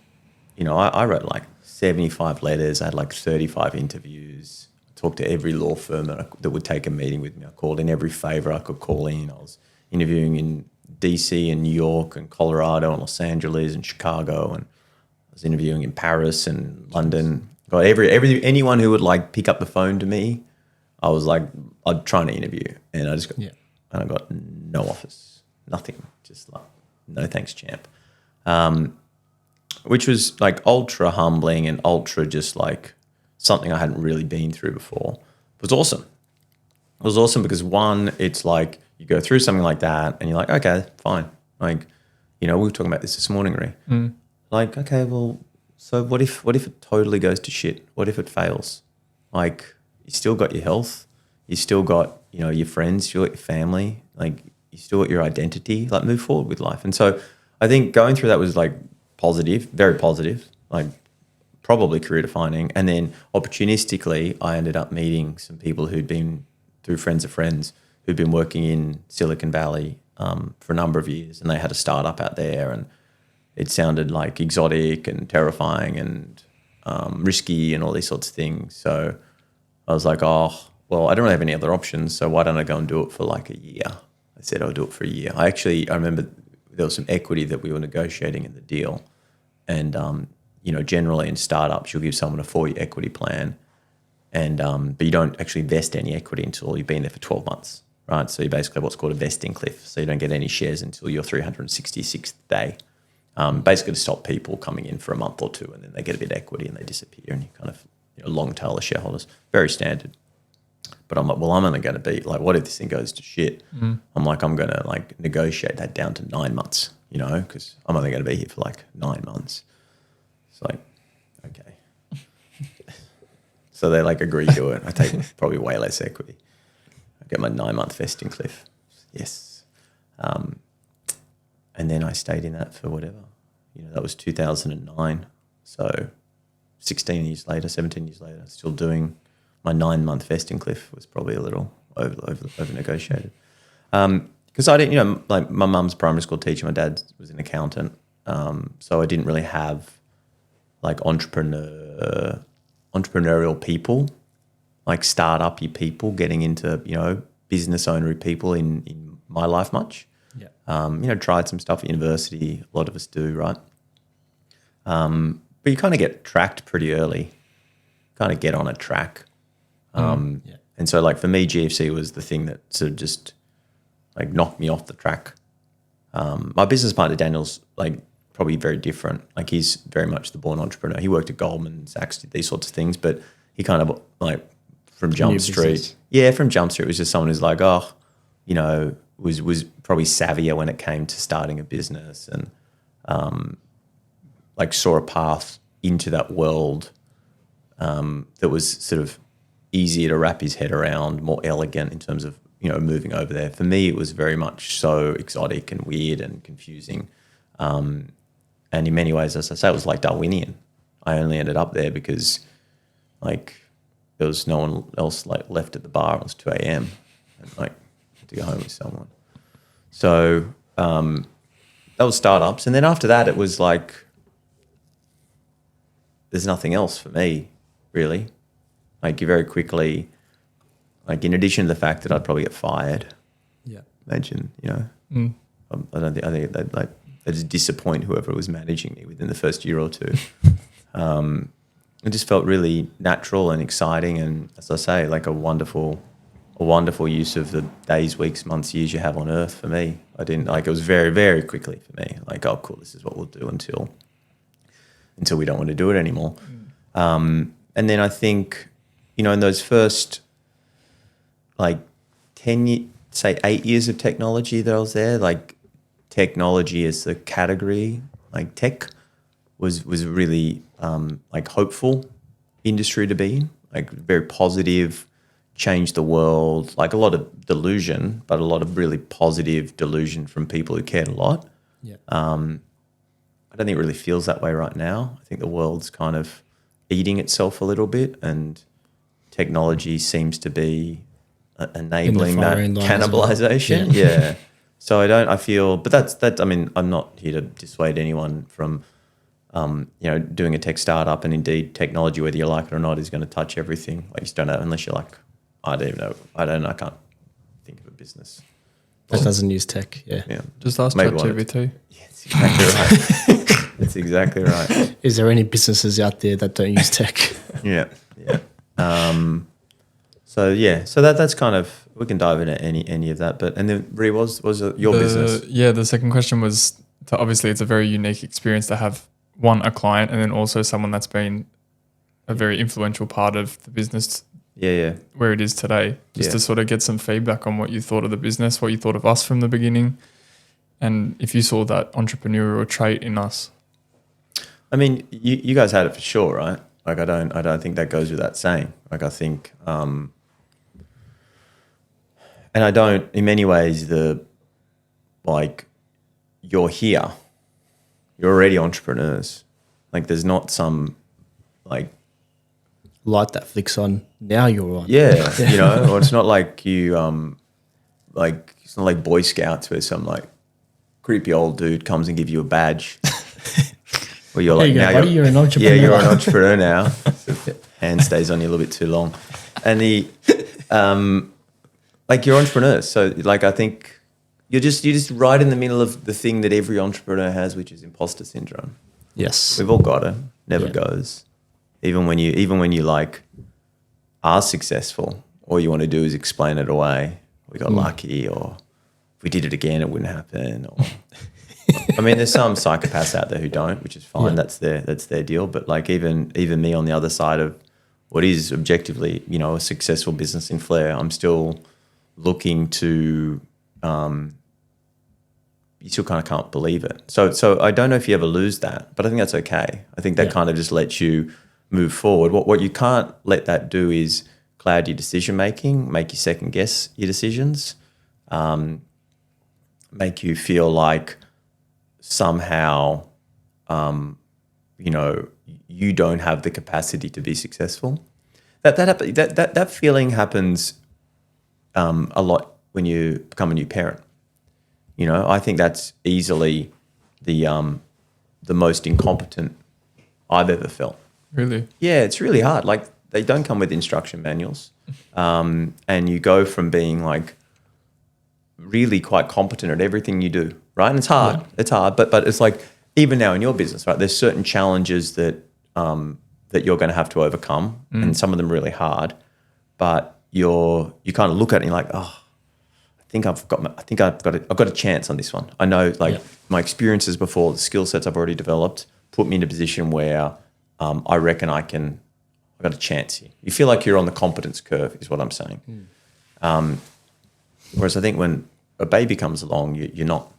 know, I wrote like 75 letters. I had like 35 interviews. I talked to every law firm that would take a meeting with me. I called in every favor I could call in. I was interviewing in DC and New York and Colorado and Los Angeles and Chicago, and I was interviewing in Paris and London. Got anyone who would like pick up the phone to me, I was like, I'd try to interview, and I just got, and I got no offers, nothing, just like, no thanks, champ. Which was like ultra humbling and ultra just like something I hadn't really been through before. It was awesome. It was awesome because one, it's like you go through something like that and you're like, okay, fine. Like, you know, we were talking about this morning, Ree. Like, okay, well, so what if it totally goes to shit? What if it fails? Like, you still got your health. You still got, you know, your friends, you got your family. Like, you still got your identity. Like, move forward with life. And so I think going through that was like positive, very positive, like probably career defining. And then opportunistically, I ended up meeting some people who'd been through friends of friends who'd been working in Silicon Valley for a number of years, and they had a startup out there, and it sounded like exotic and terrifying and risky and all these sorts of things. So I was like, oh, well, I don't really have any other options, so why don't I go and do it for like a year? I said I'll do it for a year. I remember there was some equity that we were negotiating in the deal. And, you know, generally in startups, you'll give someone a 4-year equity plan, and but you don't actually vest any equity until you've been there for 12 months, right? So you basically have what's called a vesting cliff. So you don't get any shares until your 366th day, basically to stop people coming in for a month or two, and then they get a bit of equity and they disappear, and you kind of, you know, long tail of shareholders. Very standard. But I'm like, well, I'm only going to be like, what if this thing goes to shit? I'm like, I'm going to like negotiate that down to 9 months, you know, because I'm only going to be here for like 9 months. It's like, okay. So they like agree to it. I take probably way less equity. I get my 9-month vesting cliff. Yes. And then I stayed in that for whatever, you know, that was 2009. So 17 years later, still doing. My 9-month vesting cliff was probably a little over negotiated. Because I didn't, you know, like my mum's primary school teacher, my dad was an accountant. So I didn't really have like entrepreneurial people, like start-up-y people getting into, you know, business owner people in my life much. Tried some stuff at university. A lot of us do, right? But you kind of get tracked pretty early, kind of get on a track. And so like for me, GFC was the thing that sort of just like knocked me off the track. My business partner, Daniel's like probably very different. Like he's very much the born entrepreneur. He worked at Goldman Sachs, did these sorts of things, but he kind of like from Jump Street. Yeah, from Jump Street was just someone who's like, was probably savvier when it came to starting a business and like saw a path into that world that was sort of easier to wrap his head around, more elegant in terms of, moving over there. For me, it was very much so exotic and weird and confusing. And in many ways, as I say, it was like Darwinian. I only ended up there because like there was no one else like left at the bar. It was 2 a.m. and like had to go home with someone. So that was startups. And then after that, it was like there's nothing else for me, really. Like you very quickly, like in addition to the fact that I'd probably get fired. Yeah. Imagine, I think that just disappoint whoever was managing me within the first year or two. It just felt really natural and exciting, and as I say, like a wonderful use of the days, weeks, months, years you have on Earth. For me, it was very, very quickly for me. Like, oh, cool, this is what we'll do until we don't want to do it anymore. And then I think, in those first like 8 years of technology that I was there, like technology as the category, like tech was really like hopeful industry to be in, like very positive, changed the world, like a lot of delusion, but a lot of really positive delusion from people who cared a lot. Yeah. I don't think it really feels that way right now. I think the world's kind of eating itself a little bit, and technology seems to be enabling that cannibalization. Well. Yeah. So I feel, but that's, I mean, I'm not here to dissuade anyone from, doing a tech startup, and indeed technology, whether you like it or not, is going to touch everything. Like you just don't know, unless you're like, I can't think of a business
that doesn't use tech. Yeah.
Just ask ChatGPT.
Yeah, it's exactly right. That's exactly right.
Is there any businesses out there that don't use tech?
Yeah. So that's kind of, we can dive into any of that. But and then Ree, was it your business?
Yeah, the second question was obviously it's a very unique experience to have a client and then also someone that's been a very influential part of the business.
Yeah.
Where it is today, just to sort of get some feedback on what you thought of the business, what you thought of us from the beginning, and if you saw that entrepreneurial trait in us.
I mean, you guys had it for sure, right? Like I don't think that goes without saying. Like I think, and I don't, in many ways, you're here, you're already entrepreneurs. Like there's not some like
light that flicks on, now you're on.
Yeah. Or it's not like you, it's not like Boy Scouts where some like creepy old dude comes and gives you a badge. Or you're like, now
you're an entrepreneur.
Yeah, you're an entrepreneur now. So hand stays on you a little bit too long. And you're entrepreneurs. So like, I think you're just right in the middle of the thing that every entrepreneur has, which is imposter syndrome.
Yes.
We've all got it. Never goes. Even when you like are successful, all you want to do is explain it away. We got lucky, or if we did it again, it wouldn't happen. Or I mean, there's some psychopaths out there who don't, which is fine. Yeah. That's their deal. But like even me on the other side of what is objectively, a successful business in Flair, I'm still looking to. You still kind of can't believe it. So I don't know if you ever lose that, but I think that's okay. I think that kind of just lets you move forward. What you can't let that do is cloud your decision making, make you second guess your decisions, make you feel like somehow, you don't have the capacity to be successful. That feeling happens a lot when you become a new parent. I think that's easily the most incompetent I've ever felt.
Really?
Yeah, it's really hard. Like they don't come with instruction manuals, and you go from being like, really quite competent at everything you do, right? And it's hard. Yeah. It's hard, but it's like even now in your business, right? There's certain challenges that that you're going to have to overcome, and some of them really hard. But you kind of look at it and you're like, oh, I've got a chance on this one. I know, like my experiences before, the skill sets I've already developed put me in a position where I reckon I've got a chance here. You feel like you're on the competence curve, is what I'm saying. Whereas I think when a baby comes along, you're not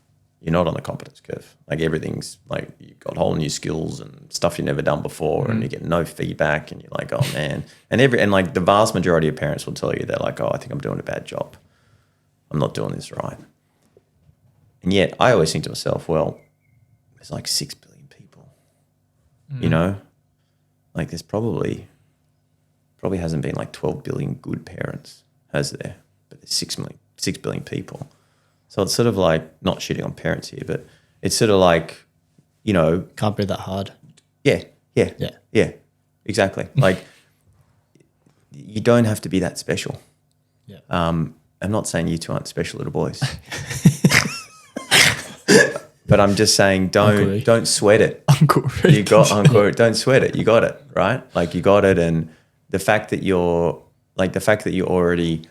on the competence curve. Like everything's like you've got whole new skills and stuff you've never done before, and you get no feedback, and you're like, oh man. And like the vast majority of parents will tell you they're like, oh, I think I'm doing a bad job. I'm not doing this right. And yet I always think to myself, well, there's like 6 billion people. You know, like there's probably hasn't been like 12 billion good parents, has there? But there's 6 billion people. So it's sort of like, not shitting on parents here, but it's sort of like, you know.
Can't be that hard.
Yeah, exactly. Like you don't have to be that special.
Yeah.
I'm not saying you two aren't special little boys. But I'm just saying don't sweat it. Don't sweat it. You got it, right? Like you got it, and the fact that you're already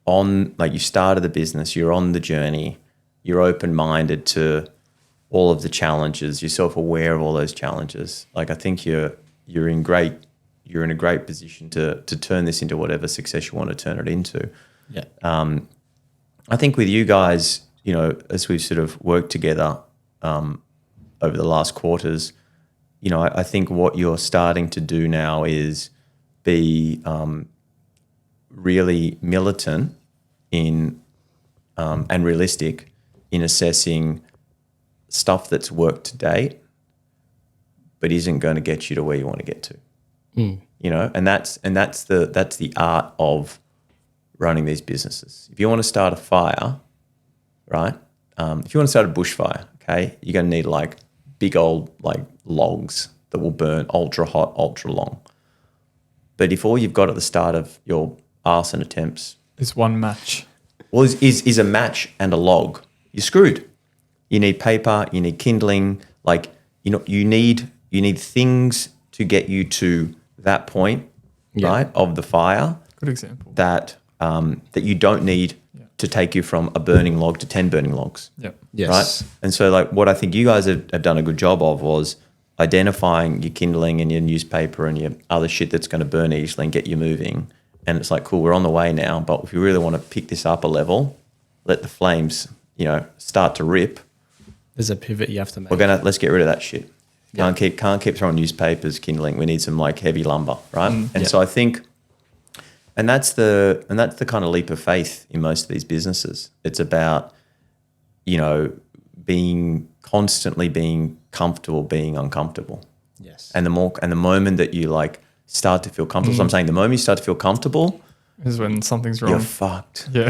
on, like you started the business, you're on the journey, you're open-minded to all of the challenges, you're self-aware of all those challenges. Like I think you're in a great position to turn this into whatever success you want to turn it into.
Yeah.
I think with you guys, you know, as we've sort of worked together over the last quarters, you know, I think what you're starting to do now is be really militant in and realistic in assessing stuff that's worked to date, but isn't going to get you to where you want to get to. You know, and that's the art of running these businesses. If you want to start a fire, right? If you want to start a bushfire, okay, you're going to need like big old like logs that will burn ultra hot, ultra long. But if all you've got at the start of your arson attempts
is one match,
well, is a match and a log, you're screwed. You need paper, you need kindling, like you need things to get you to that point, right, of the fire.
Good example.
That you don't need to take you from a burning log to 10 burning logs.
Yep.
Yes.
Right? And so like what I think you guys have done a good job of was identifying your kindling and your newspaper and your other shit that's going to burn easily and get you moving. And it's like, cool, we're on the way now, but if you really want to pick this up a level, let the flames, you know, start to rip.
There's a pivot you have to make.
Let's get rid of that shit. Can't keep throwing newspapers, kindling. We need some like heavy lumber, right? So I think, and that's the kind of leap of faith in most of these businesses. It's about, you know, constantly being comfortable, being uncomfortable.
Yes.
And the moment that you like start to feel comfortable. So I'm saying the moment you start to feel comfortable
is when something's wrong.
You're fucked.
Yeah.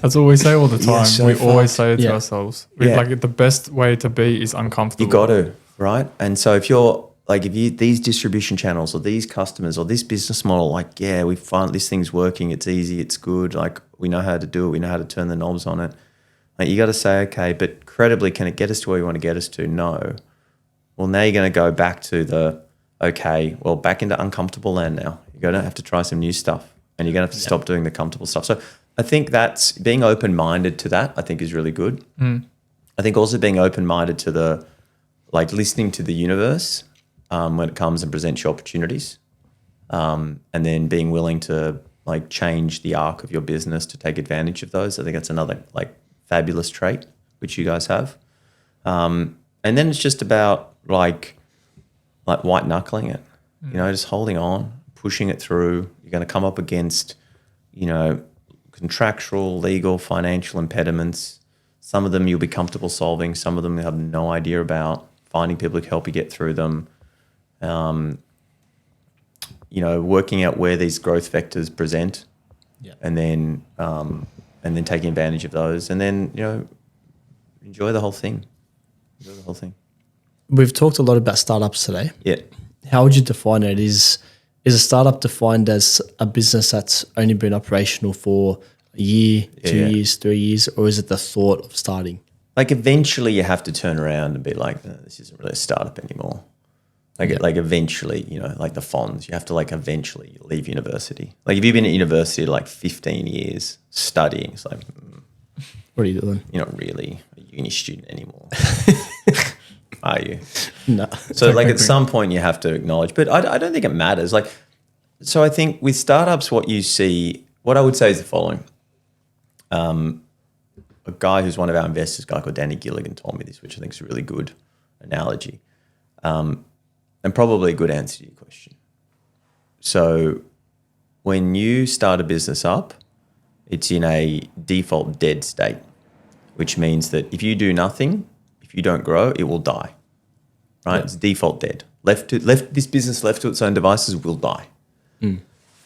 That's what we say all the time.
So
we always say it to ourselves. Like the best way to be is uncomfortable.
You got to, right? And so if these distribution channels or these customers or this business model, like, yeah, we find this thing's working, it's easy, it's good, like we know how to do it, we know how to turn the knobs on it. Like you got to say, okay, but credibly, can it get us to where you want to get us to? No. Well, now you're going to go back to back into uncomfortable land now. You're going to have to try some new stuff and you're going to have to stop doing the comfortable stuff. So I think that's being open-minded to that, I think is really good. I think also being open-minded to listening to the universe when it comes and presents you opportunities, and then being willing to like change the arc of your business to take advantage of those. I think that's another like fabulous trait which you guys have. And then it's just about like white knuckling it, you know, just holding on, pushing it through. You're going to come up against, you know, contractual, legal, financial impediments. Some of them you'll be comfortable solving. Some of them you have no idea about. Finding people who can help you get through them. You know, working out where these growth vectors present, and then taking advantage of those, and then, you know, enjoy the whole thing.
We've talked a lot about startups today.
Yeah.
How would you define it? Is a startup defined as a business that's only been operational for A year, 2
Yeah.
years, 3 years, or is it the thought of starting?
Like eventually you have to turn around and be like, no, this isn't really a startup anymore. Like eventually, like the Fonz, you have to like eventually leave university. Like if you've been at university like 15 years studying, it's like,
What are you doing?
you're not really a uni student anymore. Are you?
No.
So like at some point you have to acknowledge, but I don't think it matters. Like, so I think with startups, what I would say is the following. A guy who's one of our investors, a guy called Danny Gilligan, told me this, which I think is a really good analogy. And probably a good answer to your question. So when you start a business up, it's in a default dead state, which means that if you do nothing, if you don't grow, it will die, right? Yeah. It's default dead. This business left to its own devices will die.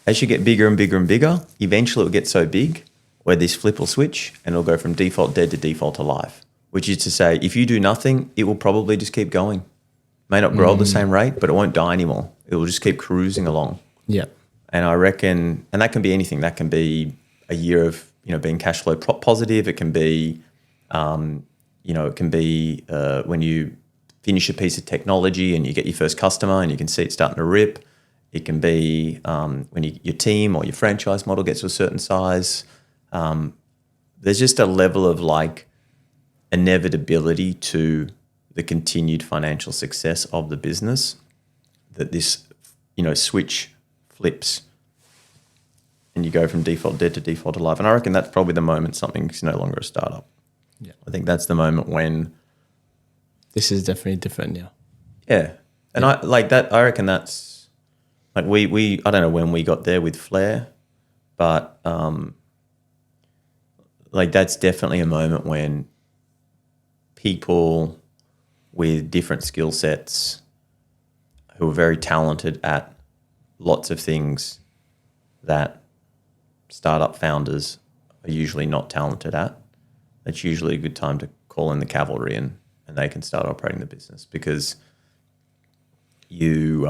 As you get bigger and bigger and bigger, eventually it will get so big where this flip will switch and it'll go from default dead to default alive, which is to say if you do nothing, it will probably just keep going. May not grow at the same rate, but it won't die anymore. It will just keep cruising along.
Yeah.
And I reckon, and that can be anything. That can be a year of, being cash flow positive. It can be, it can be when you finish a piece of technology and you get your first customer and you can see it starting to rip. It can be when your team or your franchise model gets to a certain size. There's just a level of like inevitability to the continued financial success of the business that this, switch flips and you go from default dead to default alive. And I reckon that's probably the moment something's no longer a startup.
Yeah.
I think that's the moment when
this is definitely different now.
Yeah. And I like that. I reckon that's like we I don't know when we got there with Flair, but like that's definitely a moment when people with different skill sets who are very talented at lots of things that startup founders are usually not talented at. It's usually a good time to call in the cavalry and they can start operating the business because you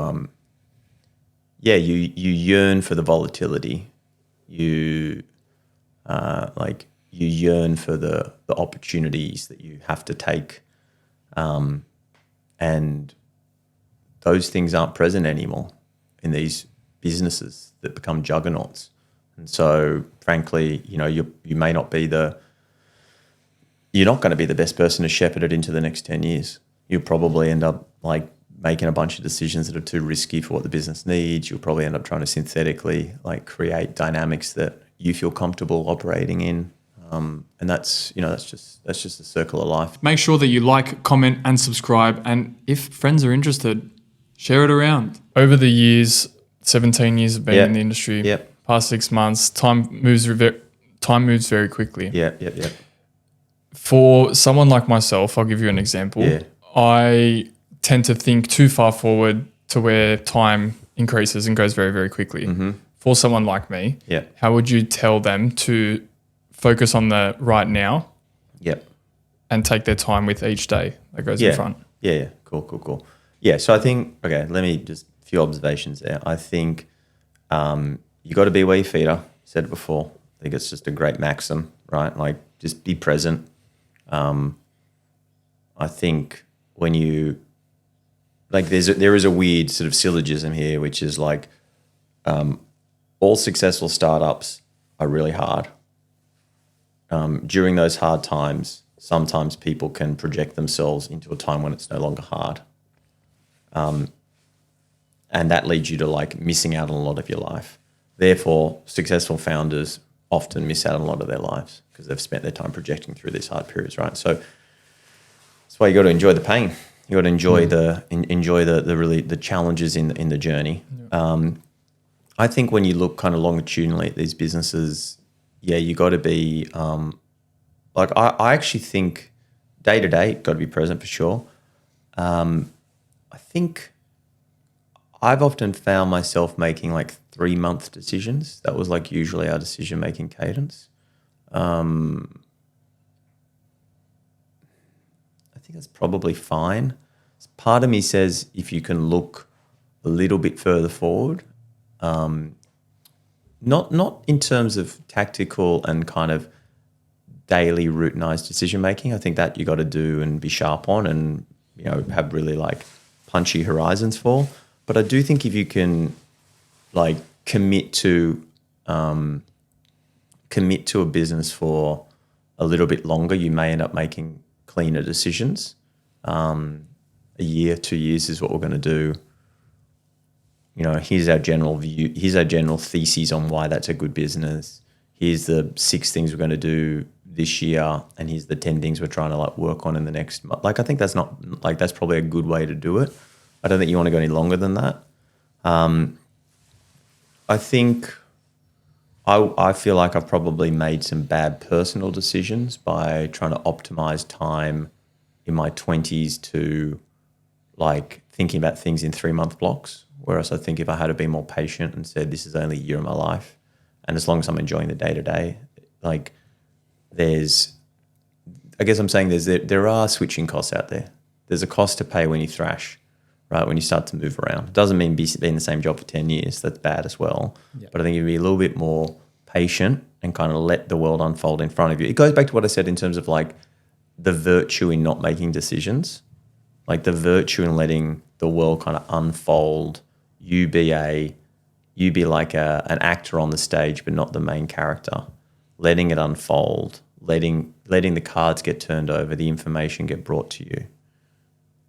yearn for the volatility. You yearn for the opportunities that you have to take. And those things aren't present anymore in these businesses that become juggernauts. And so, frankly, you may not be you're not going to be the best person to shepherd it into the next 10 years. You'll probably end up like making a bunch of decisions that are too risky for what the business needs. You'll probably end up trying to synthetically like create dynamics that you feel comfortable operating in. And that's just the circle of life.
Make sure that you like, comment, and subscribe. And if friends are interested, share it around. Over the years, 17 years of being in the industry, past 6 months, time moves very quickly.
Yeah.
For someone like myself, I'll give you an example.
Yeah.
I tend to think too far forward to where time increases and goes very, very quickly. Mm-hmm. For someone like me, how would you tell them to focus on the right now and take their time with each day that goes in front?
Yeah. Cool. Yeah, so I think, okay, let me just a few observations there. I think you got to be where your feet are. Said it before. I think it's just a great maxim, right? Like just be present. I think when you, like there is a weird sort of syllogism here, which is like all successful startups are really hard. During those hard times, sometimes people can project themselves into a time when it's no longer hard. And that leads you to like missing out on a lot of your life. Therefore, successful founders often miss out on a lot of their lives because they've spent their time projecting through these hard periods, right? So that's why you got to enjoy the pain. You got to enjoy the challenges in the journey. I think when you look kind of longitudinally at these businesses, you got to be like I actually think day to day got to be present for sure. I think I've often found myself making like 3-month decisions. That was like usually our decision-making cadence. I think that's probably fine. Part of me says if you can look a little bit further forward, not in terms of tactical and kind of daily routinized decision making. I think that you got to do and be sharp on, and have really like punchy horizons for. But I do think if you can like commit to a business for a little bit longer, you may end up making cleaner decisions. A year, 2 years is what we're going to do. Here's our general view. Here's our general thesis on why that's a good business. Here's the 6 things we're going to do this year, and here's the 10 things we're trying to like work on in the next month. Like, I think that's probably a good way to do it. I don't think you want to go any longer than that. I think I feel like I've probably made some bad personal decisions by trying to optimize time in my 20s to like thinking about things in 3-month blocks. Whereas I think if I had to be more patient and said, this is only a year of my life, and as long as I'm enjoying the day to day, like there are switching costs out there. There's a cost to pay when you thrash, right? When you start to move around. It doesn't mean be in the same job for 10 years. That's bad as well. Yeah. But I think you'd be a little bit more patient and kind of let the world unfold in front of you. It goes back to what I said in terms of like the virtue in not making decisions, like the virtue in letting the world kind of unfold. You be like an actor on the stage, but not the main character. Letting it unfold, letting the cards get turned over, the information get brought to you,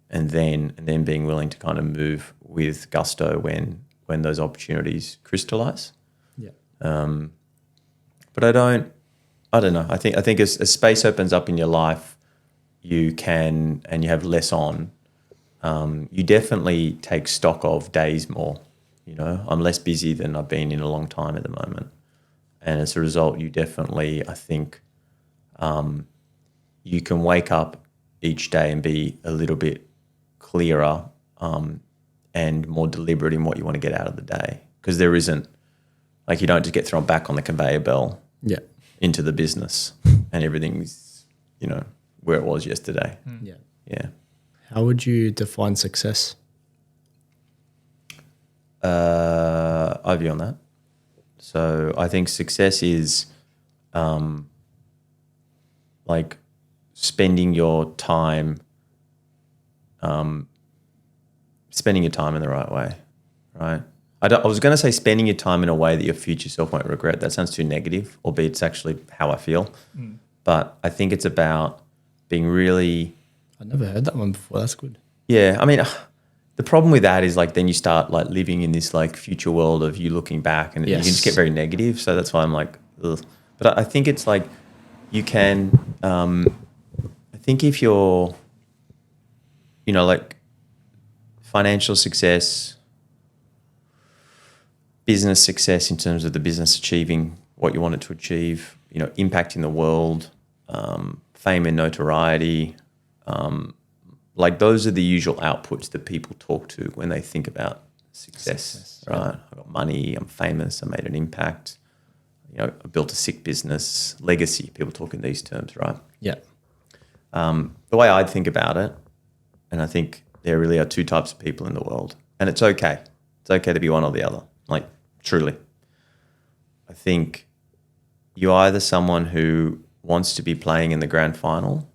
and then being willing to kind of move with gusto when those opportunities crystallize.
Yeah.
But I don't know. I think as space opens up in your life, you can, and you have less on. You definitely take stock of days more. I'm less busy than I've been in a long time at the moment. And as a result, you definitely, I think, you can wake up each day and be a little bit clearer and more deliberate in what you want to get out of the day. Because there isn't, like, you don't just get thrown back on the conveyor belt into the business and everything's, where it was yesterday.
Yeah.
Yeah.
How would you define success?
I view on that. So I think success is like spending your time in the right way, right? I was going to say spending your time in a way that your future self won't regret. That sounds too negative, albeit it's actually how I feel. But I think it's about being really...
I've never heard that one before. That's good.
Yeah, I mean, the problem with that is like then you start like living in this like future world of you looking back, and you can just get very negative. So that's why I'm like, ugh. But I think it's like you can. I think if you're, like financial success, business success in terms of the business achieving what you want it to achieve, impacting the world, fame and notoriety. Like those are the usual outputs that people talk to when they think about success, right? Yeah. I got money, I'm famous, I made an impact, I built a sick business, legacy, people talk in these terms, right?
Yeah.
The way I think about it, and I think there really are 2 types of people in the world, and it's okay. It's okay to be one or the other, like truly. I think you're either someone who wants to be playing in the grand final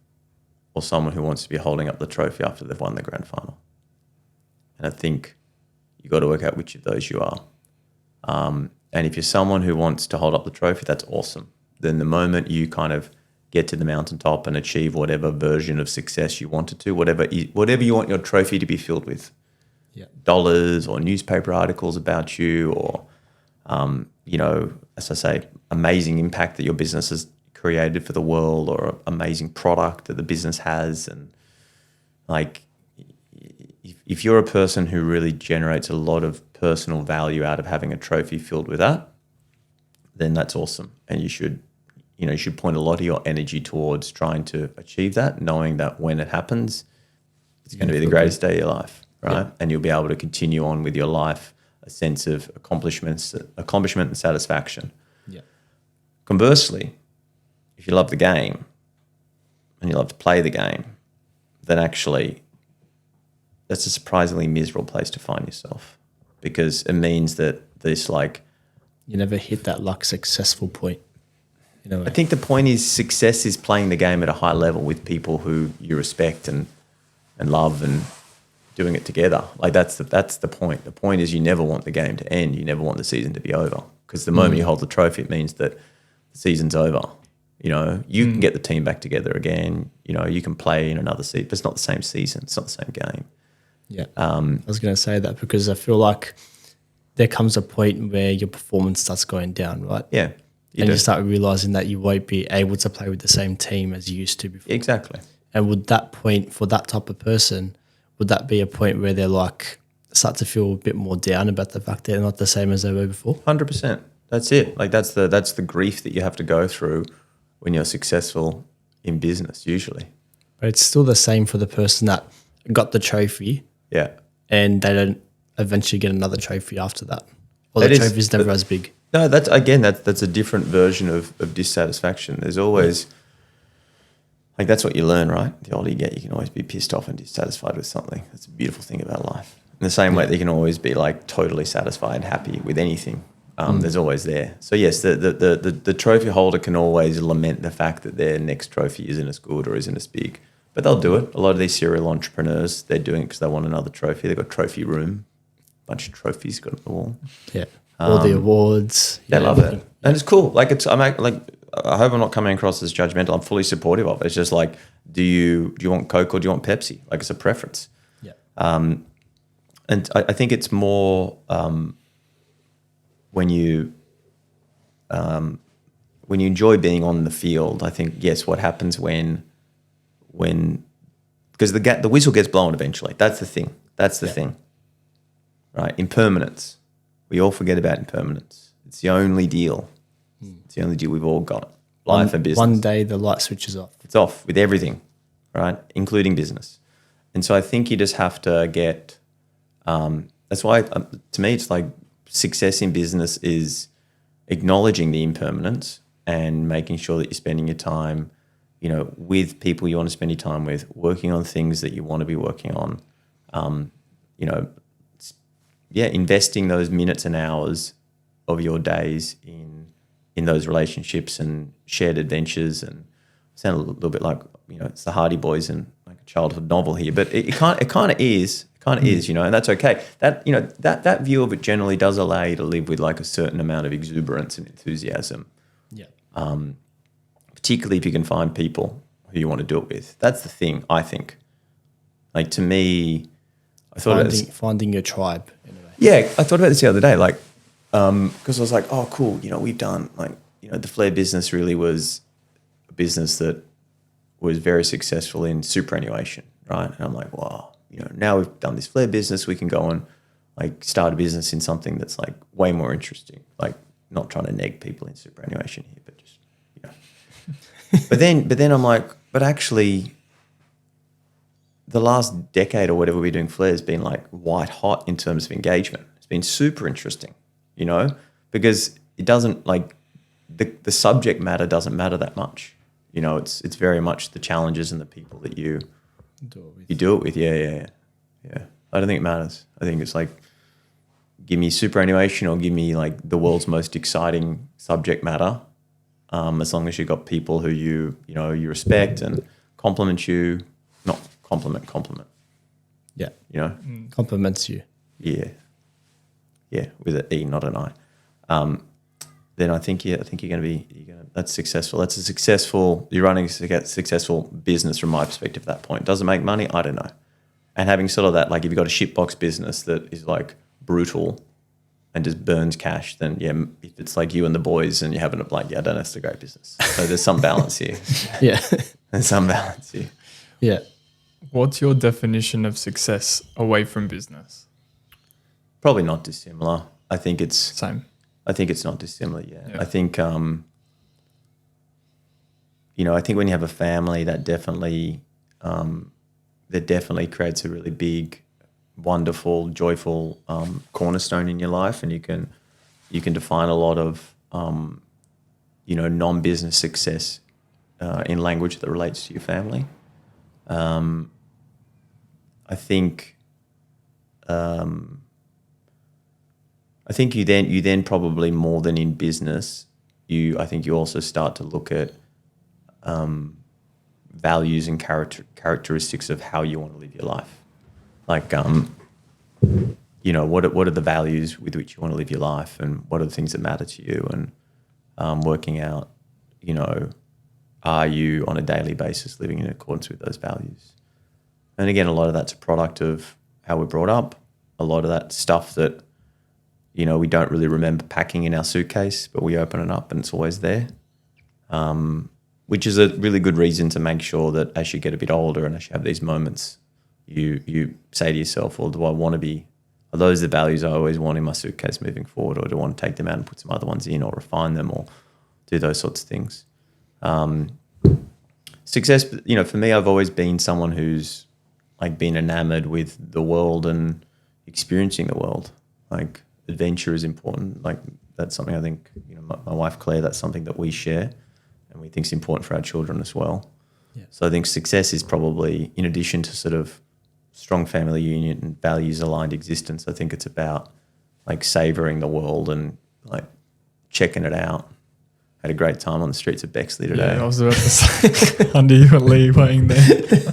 or someone who wants to be holding up the trophy after they've won the grand final. And I think you got to work out which of those you are. And if you're someone who wants to hold up the trophy, that's awesome. Then the moment you kind of get to the mountaintop and achieve whatever version of success you wanted to, whatever you want your trophy to be filled with, dollars or newspaper articles about you, or, as I say, amazing impact that your business has created for the world, or an amazing product that the business has. And like, if you're a person who really generates a lot of personal value out of having a trophy filled with that, then that's awesome. And you should point a lot of your energy towards trying to achieve that, knowing that when it happens, it's going to be the greatest day of your life, right? Yeah. And you'll be able to continue on with your life, a sense of accomplishment and satisfaction.
Yeah.
Conversely, if you love the game and you love to play the game, then actually that's a surprisingly miserable place to find yourself, because it means that this like
You never hit that like successful point. You know,
I think the point is success is playing the game at a high level with people who you respect and love and doing it together. Like that's the point. The point is you never want the game to end. You never want the season to be over, because the moment you hold the trophy, it means that the season's over. You know, you can get the team back together again. You know, you can play in another season, but it's not the same season. It's not the same game.
Yeah. I was going to say that because I feel like there comes a point where your performance starts going down, right?
Yeah.
You start realizing that you won't be able to play with the same team as you used to before.
Exactly.
And would that point, for that type of person, would that be a point where they're like, start to feel a bit more down about the fact they're not the same as they were before?
100%. That's it. Like that's the grief that you have to go through when you're successful in business, usually.
But it's still the same for the person that got the trophy.
Yeah.
And they don't eventually get another trophy after that. Or the trophy's never as big.
No, that's a different version of dissatisfaction. There's always, like, that's what you learn, right? The older you get, you can always be pissed off and dissatisfied with something. That's a beautiful thing about life. In the same way that you can always be like totally satisfied, happy with anything. There's always there. So yes, the trophy holder can always lament the fact that their next trophy isn't as good or isn't as big. But they'll do it. A lot of these serial entrepreneurs, they're doing it because they want another trophy. They've got trophy room, bunch of trophies got on the wall.
Yeah. All the awards.
They love it. And it's cool. Like I hope I'm not coming across as judgmental. I'm fully supportive of it. It's just like, do you want Coke or do you want Pepsi? Like, it's a preference.
Yeah.
And I think it's more when you enjoy being on the field. I think, yes, what happens when because the whistle gets blown eventually. That's the thing. That's the thing, right? Impermanence. We all forget about impermanence. It's the only deal. It's the only deal we've all got. Life and business.
One day the light switches off.
It's off with everything, right? Including business. And so I think you just have to get, that's why to me it's like success in business is acknowledging the impermanence and making sure that you're spending your time, you know, with people you want to spend your time with, working on things that you want to be working on, you know, investing those minutes and hours of your days in those relationships and shared adventures. And sound a little bit like, you know, it's the Hardy Boys and like a childhood novel here, but it kind of is, you know, and that's okay. That, you know, that view of it generally does allow you to live with like a certain amount of exuberance and enthusiasm. Yeah. Particularly if you can find people who you want to do it with. That's the thing, I think. Like, to me, I thought
finding your tribe in a way.
Yeah, I thought about this the other day, like, because I was like, oh, cool, you know, we've done, like, you know, the Flair business really was a business that was very successful in superannuation, right? And I'm like, wow, you know, now we've done this Flair business, we can go and, like, start a business in something that's, like, way more interesting, like, not trying to neg people in superannuation here, but just, you know. but then I'm like, but actually, the last decade or whatever we're doing Flair has been like white hot in terms of engagement. It's been super interesting, you know, because it doesn't like the subject matter doesn't matter that much. You know, it's very much the challenges and the people that you do it with. Yeah. I don't think it matters. I think it's like, give me superannuation or give me like the world's most exciting subject matter. As long as you've got people who you respect and compliment you, not compliment.
Yeah.
You know?
Compliments you.
Yeah. Yeah, with an E, not an I. Then I think you're going to that's successful. You're running a successful business from my perspective at that point. Does it make money? I don't know. And having sort of that, like if you've got a shitbox business that is like brutal and just burns cash, then yeah, if it's like you and the boys and you haven't like, yeah, I don't know, it's a great business. So there's some balance here.
Yeah.
There's some balance here.
Yeah.
What's your definition of success away from business?
Probably not dissimilar. I think it's
same.
I think it's not dissimilar. Yeah. I think, I think when you have a family, that definitely creates a really big, wonderful, joyful cornerstone in your life, and you can define a lot of non-business success in language that relates to your family. I think I think you then probably more than in business, I think you also start to look at values and characteristics of how you want to live your life. Like, what are the values with which you want to live your life, and what are the things that matter to you, and working out, are you on a daily basis living in accordance with those values? And again, a lot of that's a product of how we're brought up. A lot of that stuff that, we don't really remember packing in our suitcase, but we open it up and it's always there. Which is a really good reason to make sure that as you get a bit older and as you have these moments, you say to yourself, well, are those the values I always want in my suitcase moving forward, or do I want to take them out and put some other ones in, or refine them, or do those sorts of things? Success, for me, I've always been someone who's like been enamored with the world and experiencing the world. Like, adventure is important. Like, that's something I think, my wife Claire, that's something that we share and we think is important for our children as well. Yeah. So I think success is probably, in addition to sort of strong family union and values aligned existence, I think it's about like savoring the world and like checking it out. Had a great time on the streets of Bexley today.
Yeah, I was about to say, under you and Lee waiting there.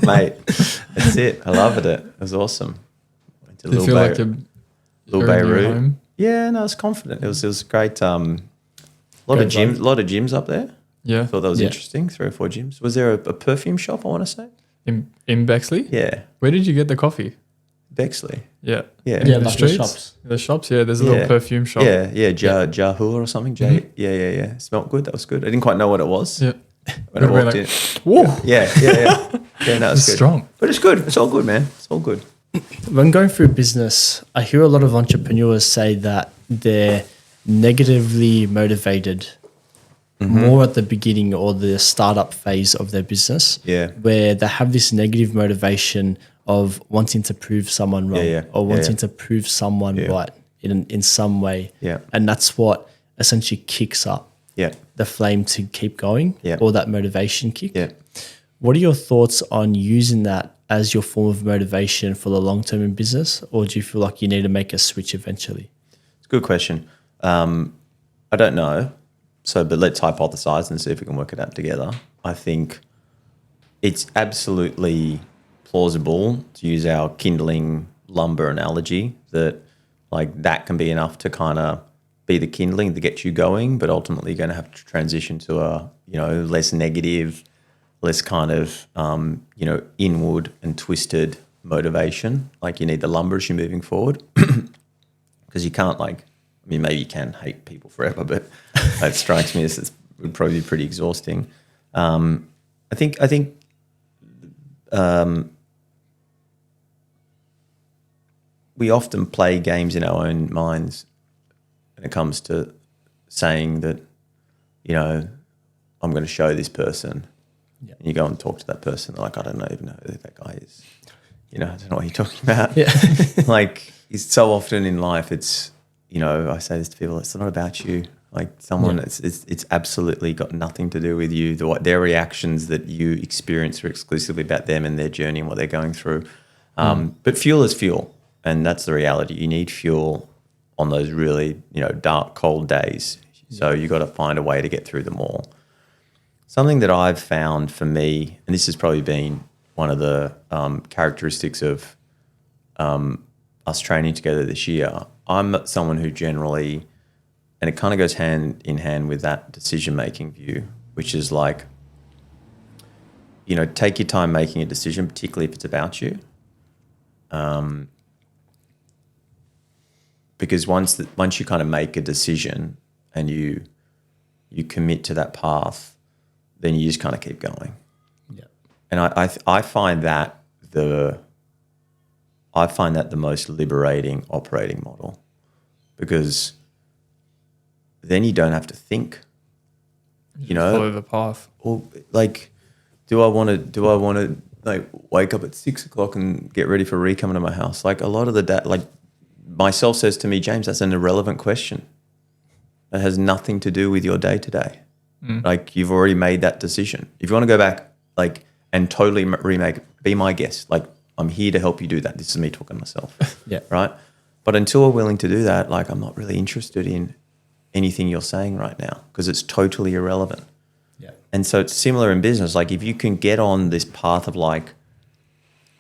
Mate, that's it. I loved it. It was awesome. Went to
Do you feel like you're
Little Beirut. Home? Yeah, no, I was confident. It was great. A lot of gyms up there.
Yeah.
I thought that was interesting. 3 or 4 gyms. Was there a perfume shop, I want to say?
In Bexley?
Yeah.
Where did you get the coffee?
Bexley.
Yeah.
Yeah.
The
like
streets?
the shops.
The shops, yeah. There's a little perfume shop.
Yeah. Jahur or something. Yeah. It smelled good. That was good. I didn't quite know what it was.
Yeah.
When I walked in.
Whoa.
Yeah. Yeah, no, it's good.
Strong.
But it's good. It's all good, man. It's all good.
When going through business, I hear a lot of entrepreneurs say that they're negatively motivated more at the beginning or the startup phase of their business, where they have this negative motivation of wanting to prove someone wrong or wanting to prove someone right in some way. Yeah. And that's what essentially kicks up the flame to keep going or that motivation kick. Yeah. What are your thoughts on using that as your form of motivation for the long term in business, or do you feel like you need to make a switch eventually?
It's a good question. I don't know. But let's hypothesize and see if we can work it out together. I think it's absolutely plausible to use our kindling lumber analogy that like that can be enough to kind of be the kindling to get you going, but ultimately you're going to have to transition to a, less negative, less kind of, inward and twisted motivation. Like you need the lumber as you're moving forward because you can't maybe you can hate people forever, but that strikes me as it would probably be pretty exhausting. I think we often play games in our own minds when it comes to saying that, I'm going to show this person. Yeah. And you go and talk to that person. They're like, I don't even know who that guy is. I don't know what you're talking about. Yeah. It's so often in life, it's, I say this to people, it's not about you. Like someone, it's absolutely got nothing to do with you. Their reactions that you experience are exclusively about them and their journey and what they're going through. But fuel is fuel, and that's the reality. You need fuel on those really, dark, cold days. So you got to find a way to get through them all. Something that I've found for me, and this has probably been one of the characteristics of us training together this year, I'm someone who generally, and it kind of goes hand in hand with that decision-making view, which is like, take your time making a decision, particularly if it's about you. Because once you kind of make a decision and you commit to that path, then you just kind of keep going. Yeah. And I find that the most liberating operating model, because then you don't have to think,
follow the path.
Or like, do I want to like wake up at 6 o'clock and get ready for Ree coming to my house? Like a lot of the day, like myself says to me, James, that's an irrelevant question. It has nothing to do with your day to day. Like you've already made that decision. If you want to go back, like, and totally remake, be my guest. Like I'm here to help you do that. This is me talking to myself. Yeah. Right. But until we're willing to do that, like I'm not really interested in anything you're saying right now because it's totally irrelevant.
Yeah.
And so it's similar in business. Like if you can get on this path of like,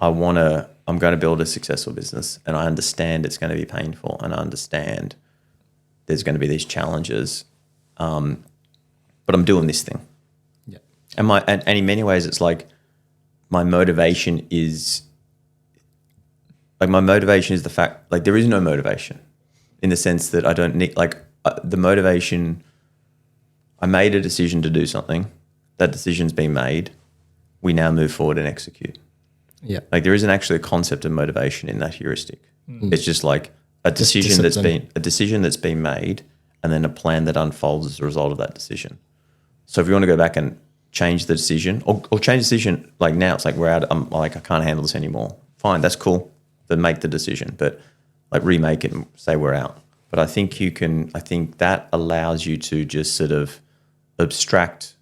I'm going to build a successful business and I understand it's going to be painful and I understand there's going to be these challenges, but I'm doing this thing.
Yeah.
And in many ways it's like my motivation is the fact, like there is no motivation in the sense that I don't need, like the motivation, I made a decision to do something, that decision's been made, we now move forward and execute.
Yeah.
Like there isn't actually a concept of motivation in that heuristic. It's just like a decision that's been made and then a plan that unfolds as a result of that decision. So if you want to go back and change the decision or change the decision, like now it's like we're out, I'm like, I can't handle this anymore. Fine, that's cool. Then make the decision, but like remake it and say we're out. But I think that allows you to just sort of abstract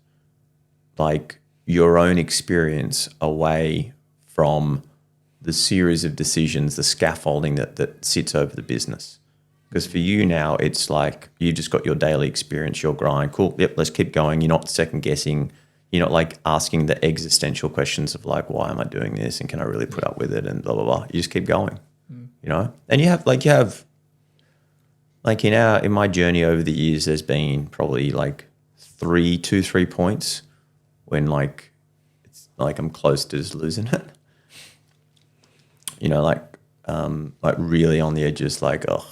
like your own experience away from the series of decisions, the scaffolding that sits over the business. Because for you now, it's like you just got your daily experience, your grind. Cool, yep, let's keep going. You're not second guessing. You're not like asking the existential questions of like, why am I doing this? And can I really put up with it? And blah, blah, blah. You just keep going, you know? And you have in my journey over the years, there's been probably like 3 points when like, it's like I'm close to just losing it. You know, like really on the edges, like, oh.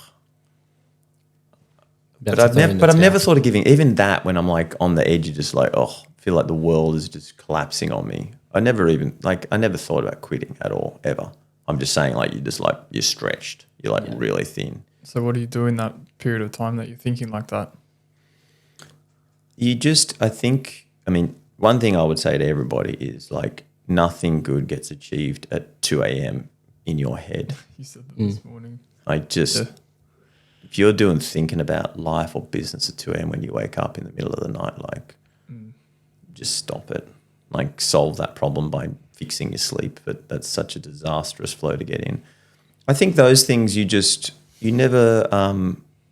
But I've never thought of giving, even that when I'm like on the edge, you're just like, oh, I feel like the world is just collapsing on me. I never thought about quitting at all, ever. I'm just saying like, you're stretched. You're like really thin.
So what do you do in that period of time that you're thinking like that?
One thing I would say to everybody is like, nothing good gets achieved at 2 a.m. in your head.
You said that this morning.
If you're thinking about life or business at 2 a.m. when you wake up in the middle of the night, like just stop it. Like solve that problem by fixing your sleep. But that's such a disastrous flow to get in. I think those things I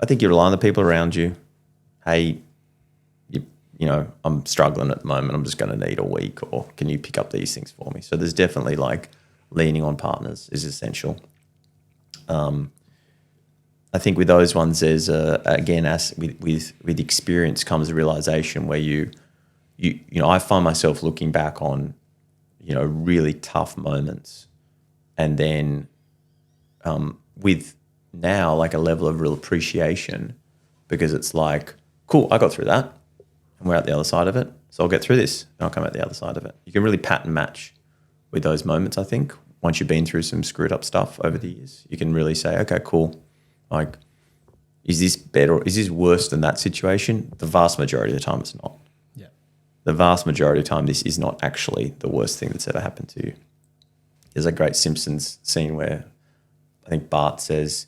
think you rely on the people around you. Hey, you know, I'm struggling at the moment. I'm just going to need a week, or can you pick up these things for me? So there's definitely like leaning on partners is essential. I think with those ones, there's again, as with experience comes a realization where you know, I find myself looking back on, you know, really tough moments, and then with now like a level of real appreciation, because it's like, cool, I got through that. And we're out the other side of it. So I'll get through this and I'll come out the other side of it. You can really pattern match with those moments, I think. Once you've been through some screwed up stuff over the years, you can really say, okay, cool. Like, is this better? Is this worse than that situation? The vast majority of the time it's not.
Yeah.
The vast majority of the time this is not actually the worst thing that's ever happened to you. There's a great Simpsons scene where I think Bart says,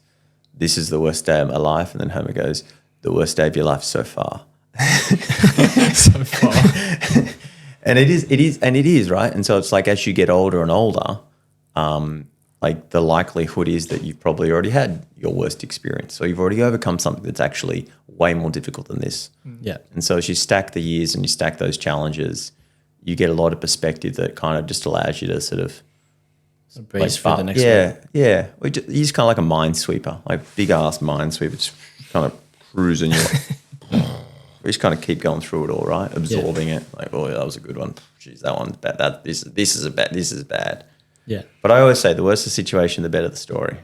this is the worst day of my life. And then Homer goes, the worst day of your life so far.
So far.
And it is, right? And so it's like as you get older and older, like the likelihood is that you've probably already had your worst experience. So you've already overcome something that's actually way more difficult than this.
Yeah.
And so as you stack the years and you stack those challenges, you get a lot of perspective that kind of just allows you to sort of
breeze for the next
one. Yeah. You're just kind of like a minesweeper, like big ass minesweeper, just kind of cruising you. We just kind of keep going through it all, right? Absorbing it. Like, oh, yeah, that was a good one. Jeez, that one's bad. This is bad.
Yeah.
But I always say the worse the situation, the better the story.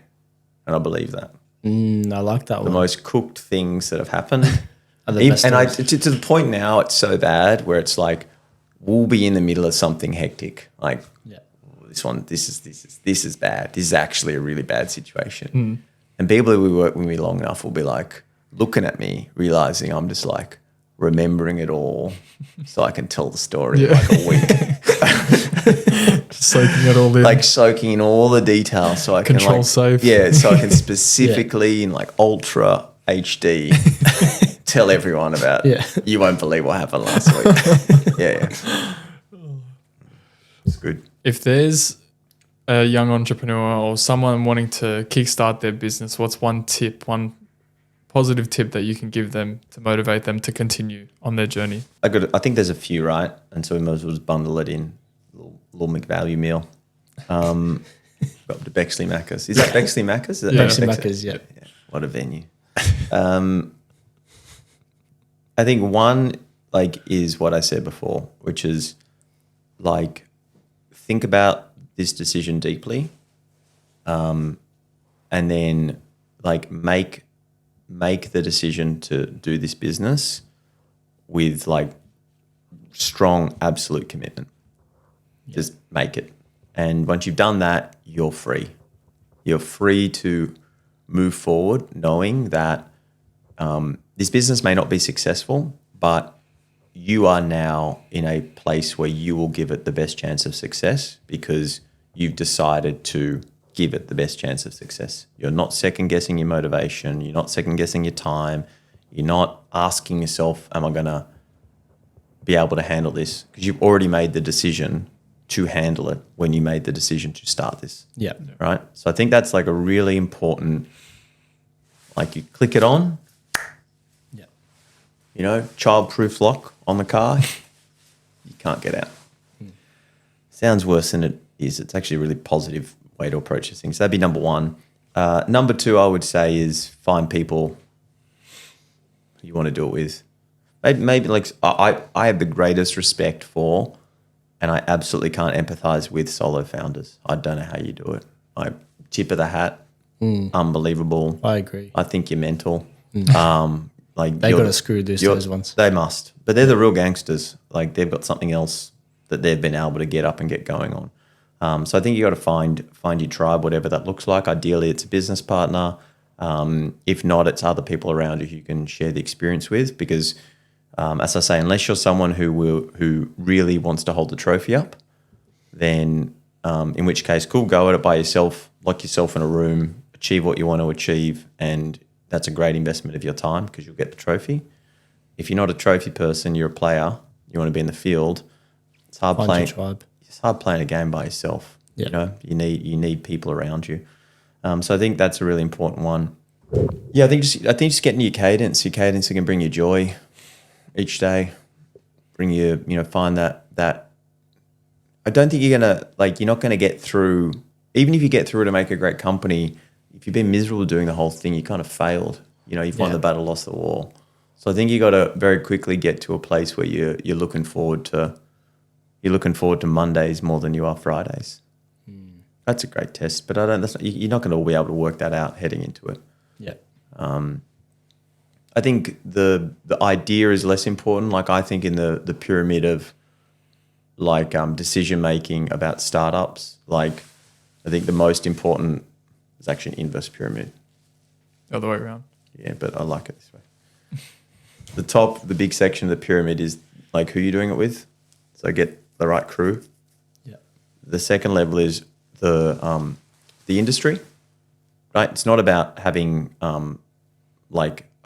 And I believe that.
I like that one.
The most cooked things that have happened.
Are the best stories.
To the point now, it's so bad where it's like, we'll be in the middle of something hectic. Like, this is bad. This is actually a really bad situation. And people who work with me long enough will be like looking at me, realizing I'm just like, remembering it all so I can tell the story in like a week.
Soaking it all in.
Like soaking in all the details so I can
Control
like,
safe.
Yeah, so I can specifically in like ultra HD tell everyone about you won't believe what happened last week. Yeah. It's good.
If there's a young entrepreneur or someone wanting to kickstart their business, what's one positive tip that you can give them to motivate them to continue on their journey?
I think there's a few, right? And so we might as well just bundle it in. Little McValue meal. Got the Bexley Macca's. Is that Bexley Macca's?
Yeah. Bexley Macca's, yeah.
What a venue. I think one is what I said before, which is think about this decision deeply, and then make the decision to do this business with strong absolute commitment. Yeah. Just make it. And once you've done that, you're free. You're free to move forward knowing that this business may not be successful, but you are now in a place where you will give it the best chance of success because you've decided to give it the best chance of success. You're not second guessing your motivation. You're not second guessing your time. You're not asking yourself, am I going to be able to handle this? Because you've already made the decision to handle it when you made the decision to start this.
Yeah.
Right? So I think that's a really important, you click it on, child-proof lock on the car, you can't get out. Sounds worse than it is. It's actually a really positive way to approach this thing. So that'd be number one. Number two, I would say, is find people who you want to do it with. Maybe I have the greatest respect for, and I absolutely can't empathize with solo founders. I don't know how you do it. Tip of the hat, unbelievable.
I agree.
I think you're mental.
They got to screw those ones.
They must, but they're the real gangsters. They've got something else that they've been able to get up and get going on. So I think you got to find your tribe, whatever that looks like. Ideally, it's a business partner. If not, it's other people around you who you can share the experience with. Because, as I say, unless you're someone who really wants to hold the trophy up, then in which case, cool, go at it by yourself, lock yourself in a room, achieve what you want to achieve, and that's a great investment of your time because you'll get the trophy. If you're not a trophy person, you're a player, you want to be in the field, it's hard playing.
Find your tribe.
It's hard playing a game by yourself.
Yeah.
You need people around you. So I think that's a really important one. Yeah, I think just getting your cadence. Your cadence can bring you joy each day. Bring you, find that. I don't think you're not gonna get through. Even if you get through to make a great company, if you've been miserable doing the whole thing, you kind of failed. You've won the battle, lost the war. So I think you got to very quickly get to a place where you're looking forward to Mondays more than you are Fridays. That's a great test, but you're not going to be able to work that out heading into it.
Yeah.
I think the idea is less important. I think in the pyramid of decision making about startups, I think the most important is actually an inverse pyramid.
The other way around.
Yeah, but I like it this way. The top, the big section of the pyramid is who you're doing it with. So get the right crew.
Yeah.
The second level is the industry, right? It's not about having a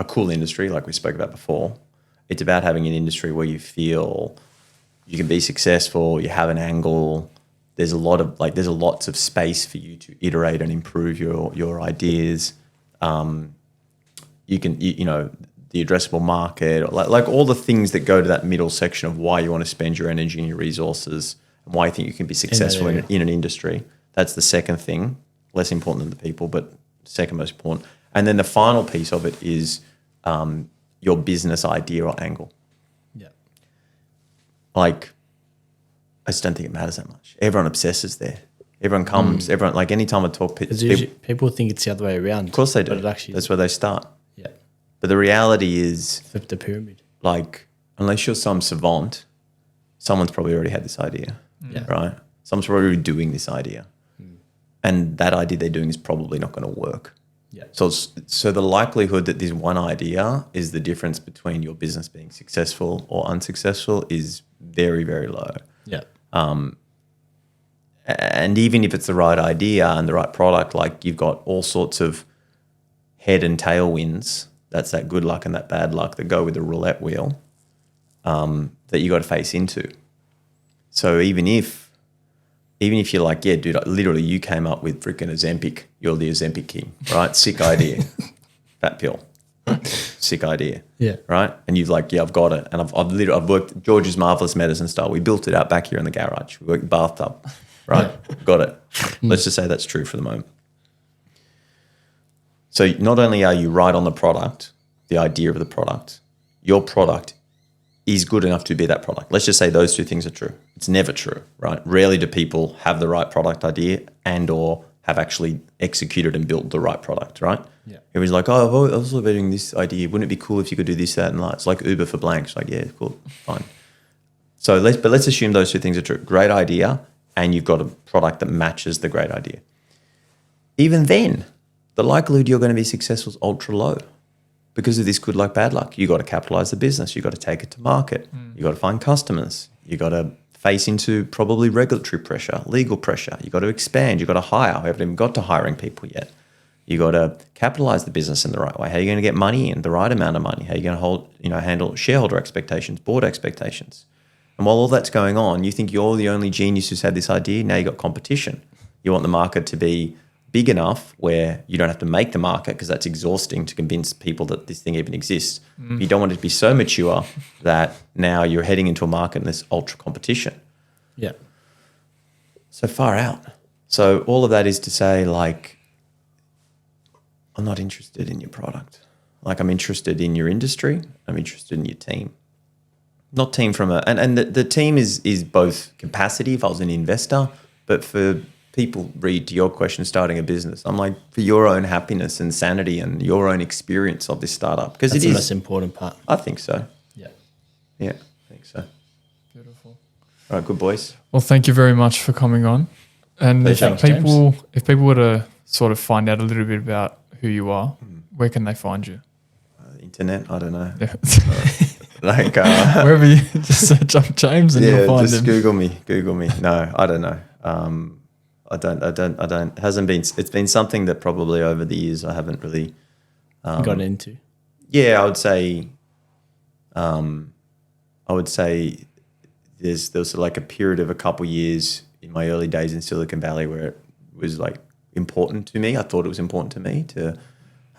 cool industry like we spoke about before. It's about having an industry where you feel you can be successful, you have an angle. There's lots of space for you to iterate and improve your ideas. You can, the addressable market, all the things that go to that middle section of why you want to spend your energy and your resources and why you think you can be successful in an industry. That's the second thing, less important than the people, but second most important. And then the final piece of it is your business idea or angle.
Yeah.
I just don't think it matters that much. Everyone obsesses there. Everyone comes. Everyone anytime I talk,
people think it's the other way around.
Of course they do.
But it actually
that's where they start.
Yeah.
But the reality is,
flip the pyramid.
Unless you're some savant, someone's probably already had this idea.
Yeah.
Right. Someone's probably already doing this idea, and that idea they're doing is probably not going to work.
Yeah.
So the likelihood that this one idea is the difference between your business being successful or unsuccessful is very, very low.
Yeah.
And even if it's the right idea and the right product, you've got all sorts of head and tail winds. That's that good luck and that bad luck that go with the roulette wheel that you got to face into. So even if even if you're like, yeah, dude, literally you came up with freaking Ozempic. You're the Ozempic king, right? Sick idea. Fat pill. Sick idea.
Yeah.
Right? And you've like, yeah, I've got it. And I've worked George's Marvelous Medicine style. We built it out back here in the garage. We worked bathtub. Right? Got it. Let's just say that's true for the moment. So not only are you right on the product, the idea of the product, your product is good enough to be that product. Let's just say those two things are true. It's never true, right? Rarely do people have the right product idea and or have actually executed and built the right product, right?
Yeah.
Everyone's like, oh, I was debating this idea. Wouldn't it be cool if you could do this, that, and that? It's like Uber for blanks. Like, yeah, cool, fine. So let's assume those two things are true. Great idea, and you've got a product that matches the great idea. Even then, the likelihood you're going to be successful is ultra low because of this good luck, bad luck. You got to capitalize the business. You got to take it to market. You got to find customers. You got to face into probably regulatory pressure, legal pressure. You got to expand. You got to hire. We haven't even got to hiring people yet. You got to capitalize the business in the right way. How are you going to get money in, the right amount of money? How are you going to handle shareholder expectations, board expectations? And while all that's going on, you think you're the only genius who's had this idea. Now you got competition. You want the market to be big enough where you don't have to make the market because that's exhausting to convince people that this thing even exists. You don't want it to be so mature that now you're heading into a market and there's ultra competition.
Yeah.
So far out. So all of that is to say, like, I'm not interested in your product. Like, I'm interested in your industry. I'm interested in your team. Not team from and the team is both capacity if I was an investor, but for people, read to your question, starting a business, I'm like, for your own happiness and sanity and your own experience of this startup. Because
That's the most important part.
I think so.
Yeah.
Yeah, I think so.
Beautiful.
All right, good boys.
Well, thank you very much for coming on. And if
Pleasure.
people were to sort of find out a little bit about who you are, where can they find you?
Internet, I don't know.
Yeah.
Like
Wherever you just search up James and you'll find
just
him.
Google me. No, I don't know. I don't. Hasn't been. It's been something that probably over the years I haven't really
Got into.
Yeah, I would say. There was like a period of a couple years in my early days in Silicon Valley where it was like important to me. I thought it was important to me to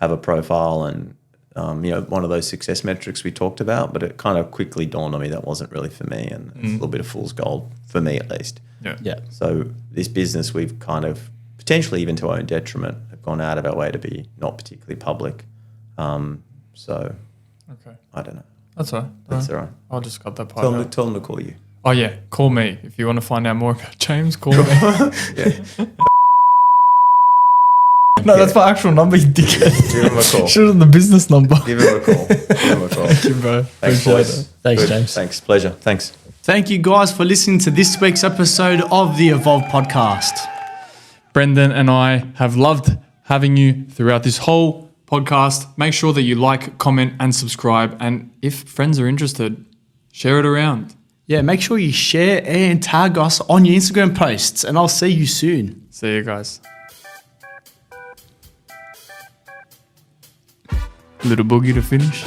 have a profile and one of those success metrics we talked about. But it kind of quickly dawned on me that wasn't really for me, and it's a little bit of fool's gold for me at least.
Yeah.
Yeah.
So this business, we've kind of potentially even to our own detriment, have gone out of our way to be not particularly public. So
Okay.
I don't know.
That's all right.
That's all right.
I'll just cut that part out.
Tell them to call you.
Oh, yeah. Call me. If you want to find out more about James, call me.
Yeah.
No, that's my actual number, you dickhead.
Give him a call.
Should have the business number.
Give him a call. Give him a call.
Thank you, bro.
Thanks,
Appreciate
boys.
it.
Thanks,
Good.
James.
Thanks. Pleasure. Thanks.
Thank you guys for listening to this week's episode of the Evolv Podcast.
Brendan and I have loved having you throughout this whole podcast. Make sure that you like, comment, and subscribe. And if friends are interested, share it around.
Yeah, make sure you share and tag us on your Instagram posts, and I'll see you soon.
See you guys. Little boogie to finish.